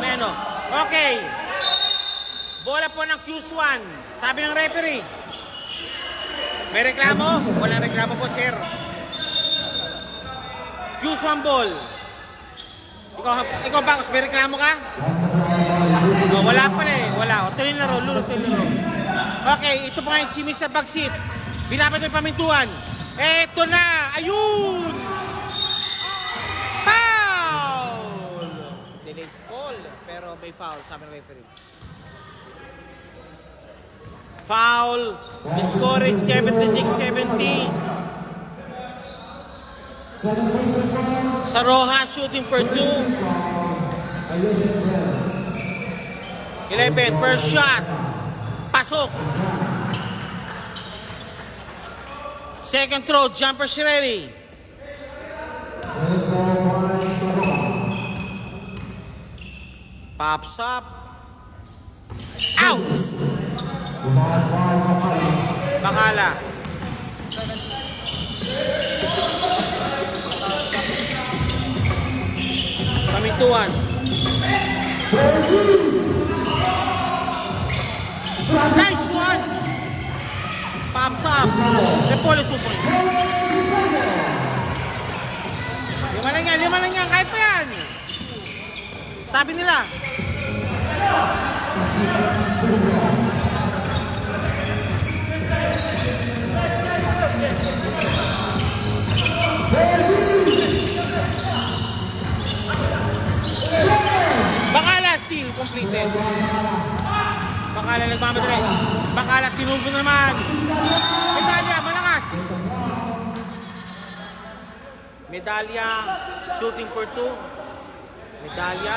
Speaker 1: Meno. Okay. Bola po ng Q1. Sabi ng referee. May reklamo? Walang reklamo po, sir. Q1 ball. Ikaw Bakos, may reklamo ka? No, wala pala eh. Wala. O, tuloy na ro. Okay, ito po ngayon si Mr. Bagsit. Binabat ng pamintuan. Eto na. Ayun! Foul! Delayed call. Pero may foul, sabi ng referee. Foul. The score is 76-70. Saroha shooting for 2. 11. First shot. Pasok. Second throw. Jumper ready. Pops up. Out. Bakala. Pamintuan. Nice one. Pops up. Repolo 2 points. Lima lang yan. Kahit pa yan. Sabi nila. Bakala steal completed. Bakala nagmamadali. Bakala tinulpo na naman. Medalya, malakas. Medalya, shooting for 2. Medalya.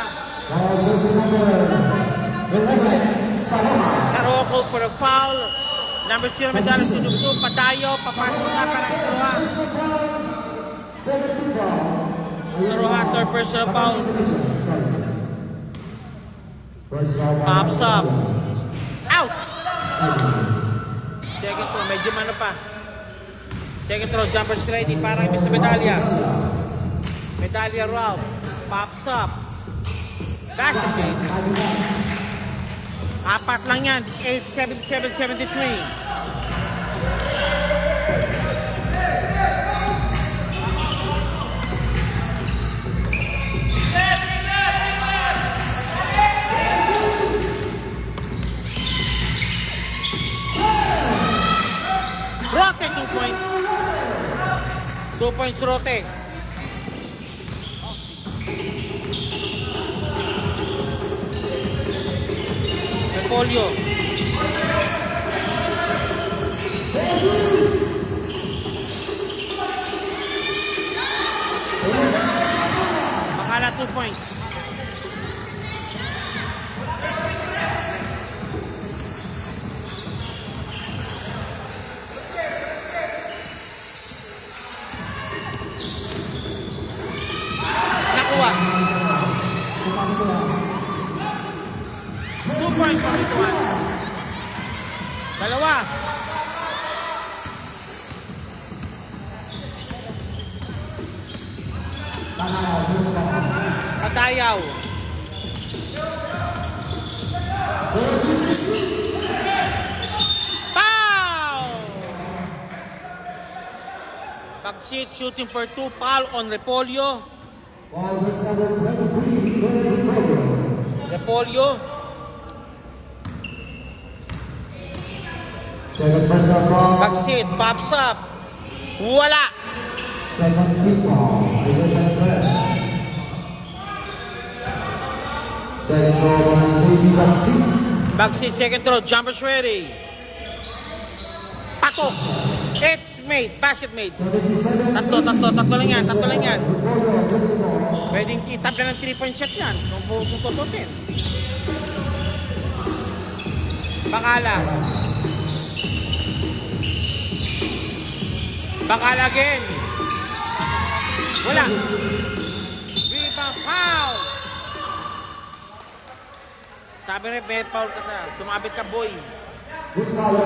Speaker 1: Saroha called for a foul. Number 0, Medalya, shooting 2. Padayo, papasok na para Saroha. Saroha, third personal foul. Pops up. Out! Second throw, medyo mano pa. Second throw, jumper ready para kay Mr. Medalya. Medalya route. Pops up. Basket. Apat lang yan. 8-77-73. Rote, 2 points. 2 points, Rote. Repolyo. points. Nakuha. 2 points pamituan. Dalawa. Padayaw. Foul! Pagsit, shooting for 2, foul on Repolyo.
Speaker 2: Ball verse number 23, Repolyo.
Speaker 1: Repolyo.
Speaker 2: Second personal foul.
Speaker 1: Pagsit, pops up. Wala.
Speaker 2: Second team foul. Division friends. Second throw by JP Bagsit.
Speaker 1: Bagsit, second throw, jumper's ready. Patok. It's made, basket made.
Speaker 2: 77.
Speaker 1: Tatlo lang yan.
Speaker 2: Repolyo, ready the ball.
Speaker 1: Pwedeng itabla ng 3-point shot yan. Kung tutusin. Bakala. Bakala again. Wala. Rebound, foul. Sabi rin, may foul ka na. Sumabit ka, boy.
Speaker 2: This foul.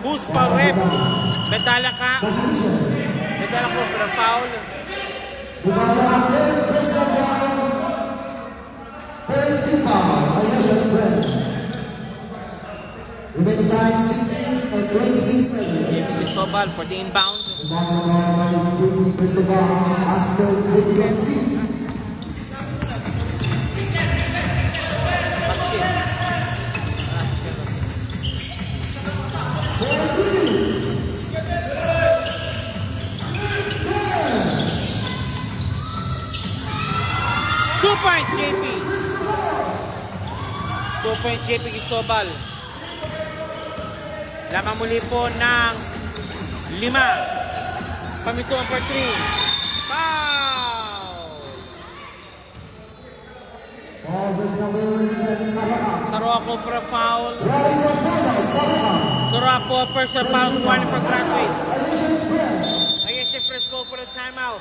Speaker 1: Boost foul rep. Medala ka. Medala ko for the foul.
Speaker 2: Dibala, third personal foul. Third team foul. Division friends. Remaining time 6 minutes and 26 seconds.
Speaker 1: Isobal for the inbound.
Speaker 2: Inbound by JP Cristobal. Master JP Bagsit.
Speaker 1: Pagsit. Two points, JP. 2 points, JP Isobal. Lamang muli po ng 5. Pamituan for 3. Foul!
Speaker 2: Ball verse number 11, Saraka.
Speaker 1: Saroaco for a foul.
Speaker 2: Rally for timeout, Saraka.
Speaker 1: Saroaco, personal foul, warning for graduate.
Speaker 2: Division friends.
Speaker 1: ISF first goal for the timeout.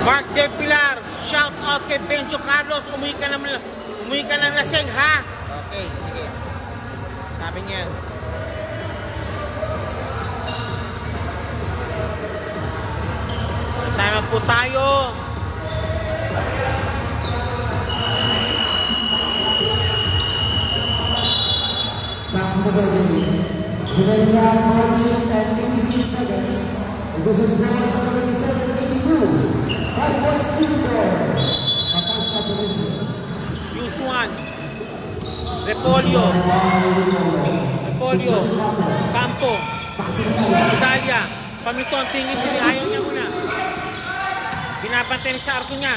Speaker 1: Mark Del Pilar, shout out kay Benjo Carlos, umuwi ka ng laseng, ha? Okay, sige. Sabi niya. Time up po tayo.
Speaker 2: Back to the building. Remaining time 4 minutes and 56 seconds. Division score 77-82. 5 points team for a five-stop division.
Speaker 1: Use one. Repolyo. Repolyo. Campo. Italia. Pamito ang tingin din. Ayaw niya muna. Pinapantay sa arko niya.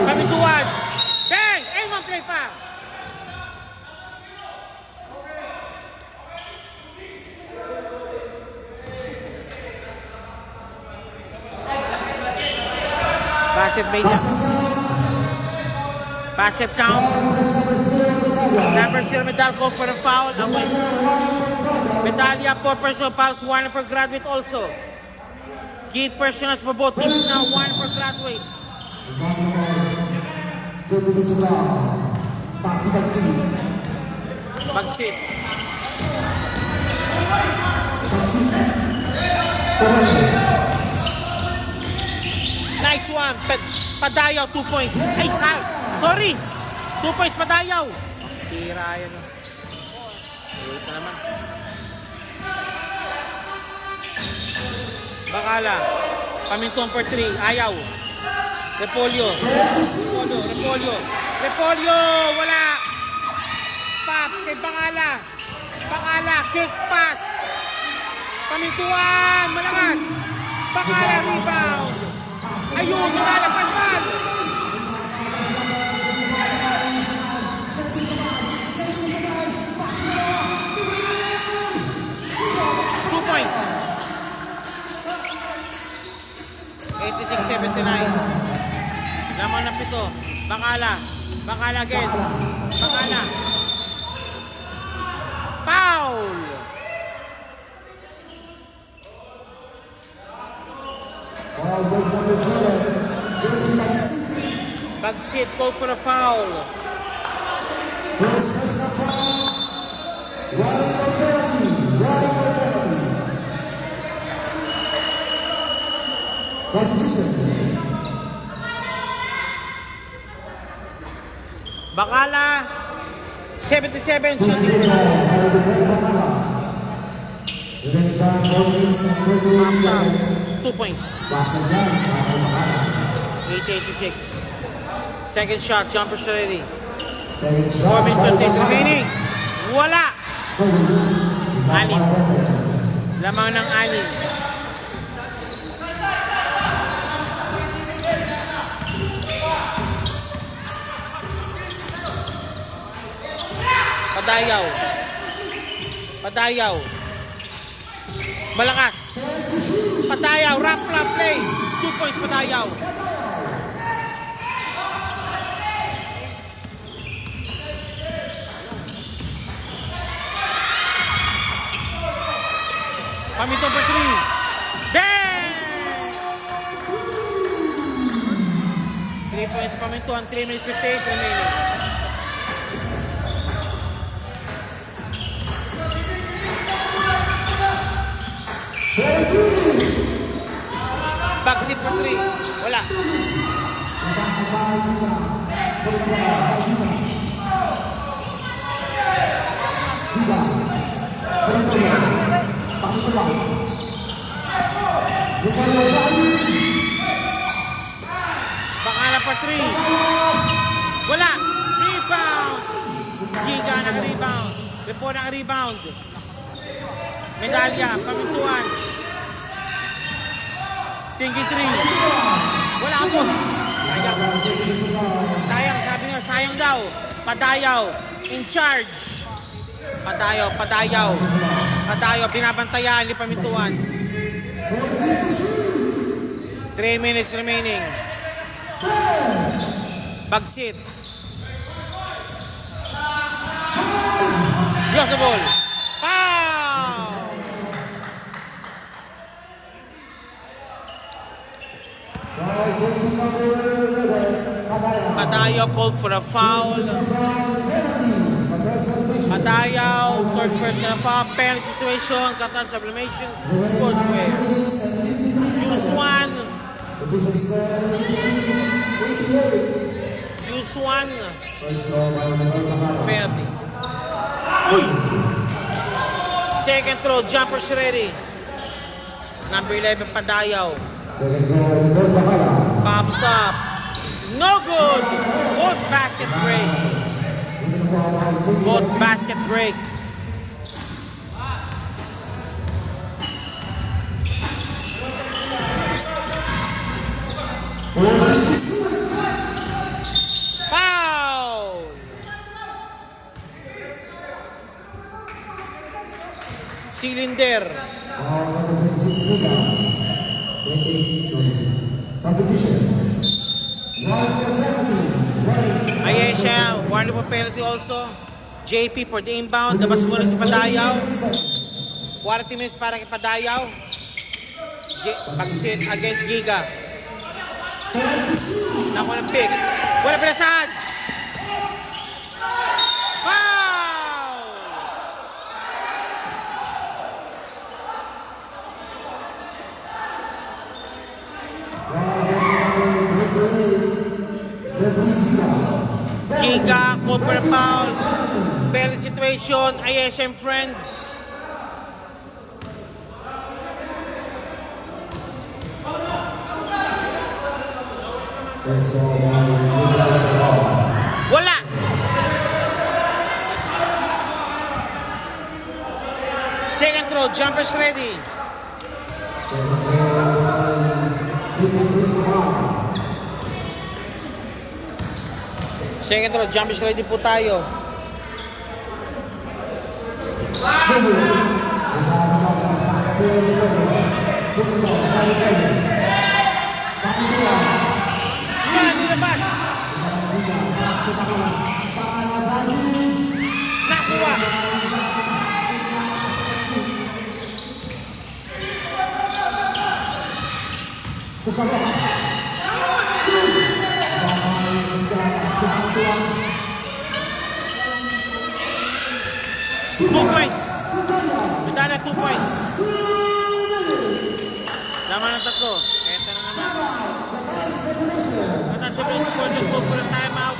Speaker 1: Pamituan. Bang! Eh, one play pa. Basket made. Basket count. Number 0 medal call for the foul. Away. Medalya 4 personal fouls, 1 for graduate also. Key personals for both teams now, 1 for graduate. Bagsit. Nice one. Padayaw, 2 points. Ay, sorry. 2 points, Padayaw. Tira yan. Ito naman. Bakala. Pamintong for 3. Ayaw. Repolyo. Repolyo. Wala. Pops kay Bakala. Bakala. Kick pass. Pamintuan. Malakas. Bakala rebound. Ayun. Malalapan. points. 86-79. Lamang ng 7. Bakala. Bakala again. Bakala. Foul!
Speaker 2: Foul goes number 7. Getting Bagsit.
Speaker 1: Bagsit called for a foul.
Speaker 2: First personal foul. Running for penalty. Running for penalty. Substitution.
Speaker 1: Bakala 77
Speaker 2: Tuesday
Speaker 1: shooting.
Speaker 2: night, Mario Bakala. Remaining time 4 minutes and 38 seconds.
Speaker 1: 2 points.
Speaker 2: Basket down, Mario Bakala.
Speaker 1: 8-86. Second shot, jumper shot ready.
Speaker 2: Second
Speaker 1: 4
Speaker 2: shot,
Speaker 1: minutes
Speaker 2: Mario
Speaker 1: and 8
Speaker 2: Bakala.
Speaker 1: remaining. Wala! Anim.
Speaker 2: Anim.
Speaker 1: Lamang ng 6. Padayaw. Padayaw. Malakas. Padayaw. Ramp play. 2 points Padayaw. Pamito for 3. Bang! 3 points Pamintuan. 3 minutes 58 remaining. Bagsit for 3. Wala. Bakala for 3. Wala. Rebound. Giga naka-rebound. Repo naka-rebound. Medalya. Pamintuan. Tinggi 3. Wala ang boss. Sayang. Sayang. Sabi nga, sayang daw. Padayaw. In charge. Padayaw. Padayaw. Padayaw. Binabantayan ni Pamintuan. 3 minutes remaining. Bagsit. Lost the ball. Foul! Padayaw called for a foul. Padayaw, third personal foul. Penalty situation, Qatar Sublimation, Sportswear. Use 1. Use 1. Penalty. Uy! Second throw, jumpers ready. Number 11, Padayaw.
Speaker 2: Second throw, Bakala.
Speaker 1: Pops up. No good. Both basket break. Both basket break. Foul. Cylinder.
Speaker 2: Substitution.
Speaker 1: Ayan siya. Warning for penalty also. JP for the inbound. Labas muna si Padayaw. 40 minutes para kay Padayaw. Bagsit against Giga. Naku ng pick. Wala pinasahan. Foul! Giga, Cooper foul. Penalty situation, ISM friends. Wala. Second throw, jumpers ready. Second throw, jumpers ready po tayo. Nilabas. Nakuha. Two points. Medalya 2 points. Laman ng tatlo. Eto na naman. At sa Blue Sports, go for a timeout.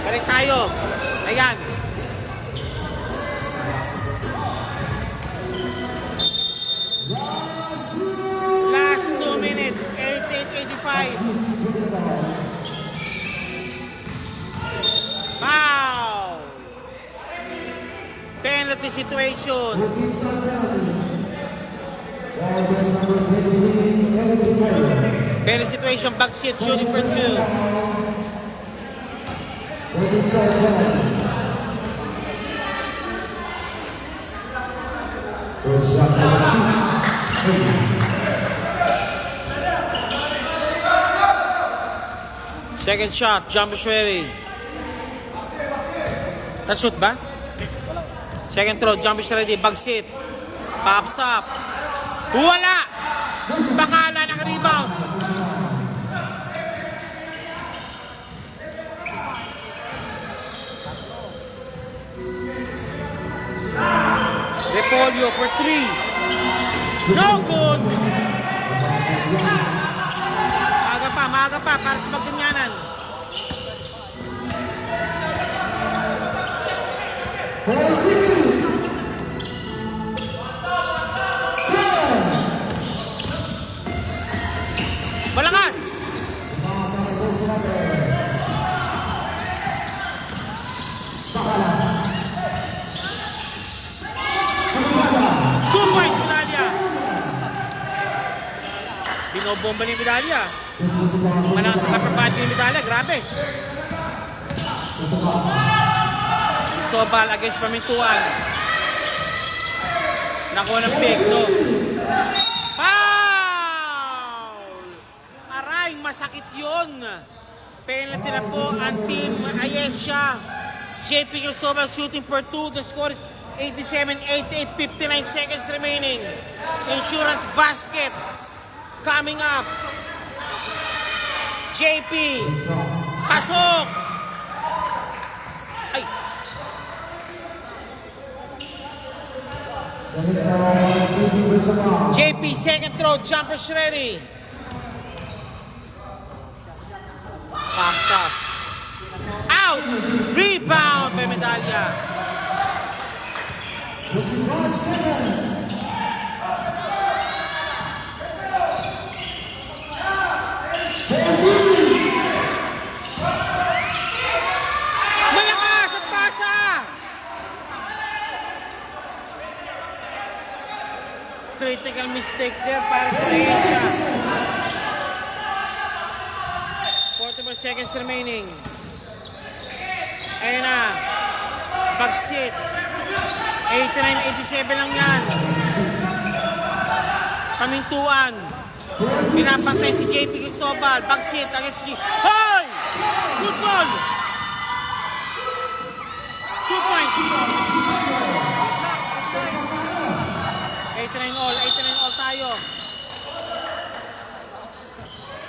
Speaker 1: Balik tayo. Ayan. Last 2 minutes. 88-85. Wow! Penalty situation. Penalty situation. Back seat shooting for 2. Second shot, jumper ready. That shoot ba? Second throw, jumper ready, bag sit. Pops up. Wala! Bakala ng rebound. Repolyo for 3. No good! Maaga pa, para sa pagkanyanan. Malakas! Binobomba ni medalya. Malakas sa upper body ni medalya. Grabe. Sobal against Pamintuan. Nakuha ng pick. No. Foul! Aray, masakit yun. Penalty na po ang team Ayesha. JP Sobal shooting for 2. The score is 87-88. 59 seconds remaining. Insurance baskets coming up. JP. Pasok. Ay. JP, second throw. Jumpers ready. Pops up. Out. Rebound by medalya.
Speaker 2: 55 seconds.
Speaker 1: Malakas at pasa! Critical mistake there para sa Asia. 44 seconds remaining. Ayun na. Pag-sit. 89-87 lang yan. Pamintuan. Pinapantay si JP Sobal. Pag-sit against Ki. Hoy! Good ball! 2 points. 89 all tayo.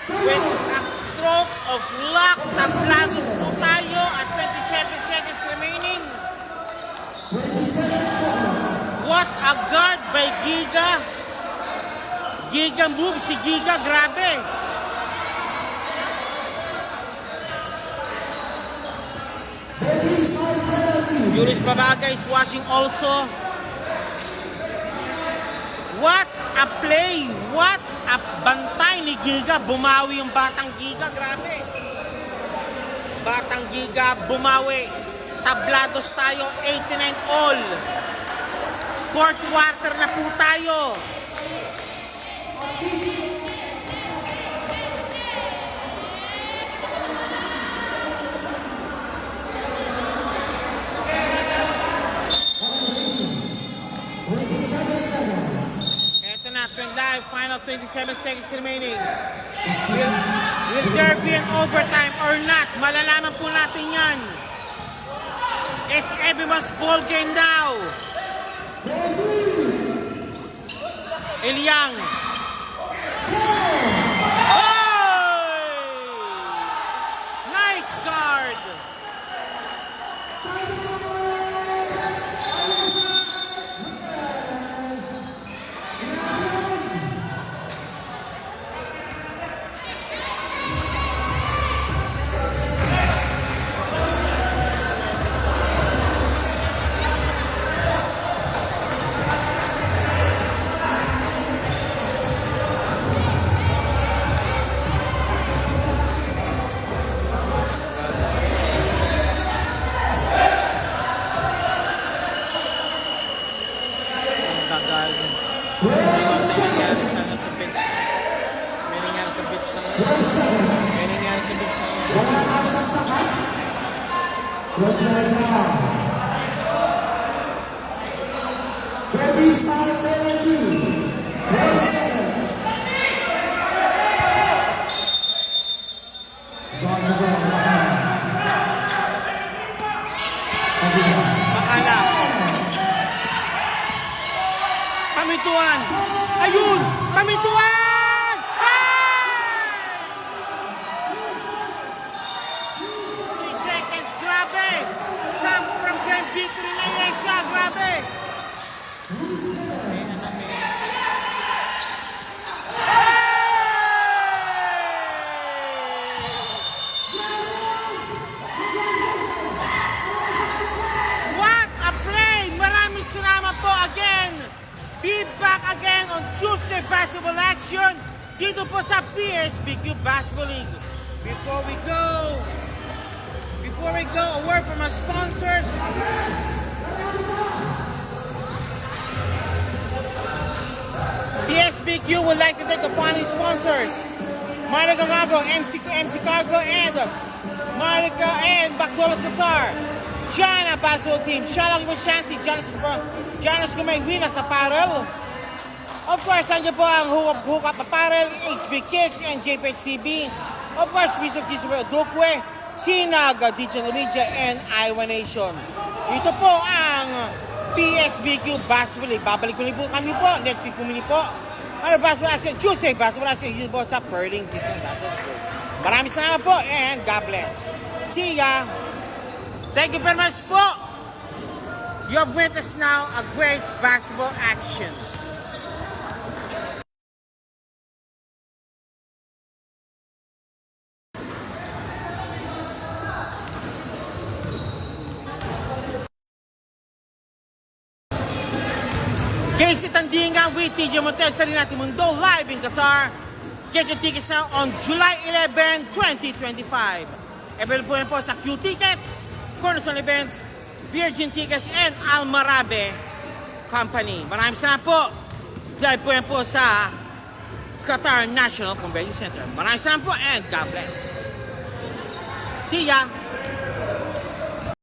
Speaker 1: With a stroke of luck, naplagos po tayo at 27 seconds remaining.
Speaker 2: 27 seconds.
Speaker 1: What a guard by Giga. Giga move si Giga, grabe.
Speaker 2: The teams are penalty.
Speaker 1: Julius Babaga is watching also. What a play! What a bantay ni Giga. Bumawi yung Batang Giga. Grabe. Batang Giga bumawi. Tablados tayo. 89 all. Fourth quarter na po tayo. Eto na, 25, final 27 seconds remaining. Will there be an overtime or not? Malalaman po natin yan. It's everyone's ball game now. Eliang. Oy! Nice guard. Makala. Pamintuan. Ayun! Pamintuan! Ah! 3 seconds. Grabe! From game victory na yan siya. Grabe! What a play! Maraming salamat po again. Be back again on Tuesday basketball action dito po sa PSBQ Basketball League. Before we go, a word from our sponsors. PSBQ would like to thank the following sponsors: Monica Cargo, MC Cargo, and Monica and Bacolos Qatar. China Basketball Team, Shalang Shanti, Janos Kumaywinas Apparel. Of course, nandiyan po ang Hookup Apparel, HB Kicks, and JPH TV. Of course, Mr. Christopher Dukwe, Sinag Digital Media, and Iowa Nation. Ito po ang PSBQ Basketball League. Babalik muli po kami po. Next week po muli po. Ano basketball action? Tuesday basketball action. Dito po sa Perling Season Basketball. Maraming salamat po and God bless. See ya! Thank you very much po. You have witnessed now a great basketball action. Casey Tandingan with TJ Montes sa Rinati Mundo live in Qatar. Get your tickets now on July 11, 2025. Available po yan po sa Q Tickets, Cornerstone Events, Virgin Tickets, and Almarabe Company. Maraming salamat po. Live po yan po sa Qatar National Convention Center. Maraming salamat po and God bless. See ya!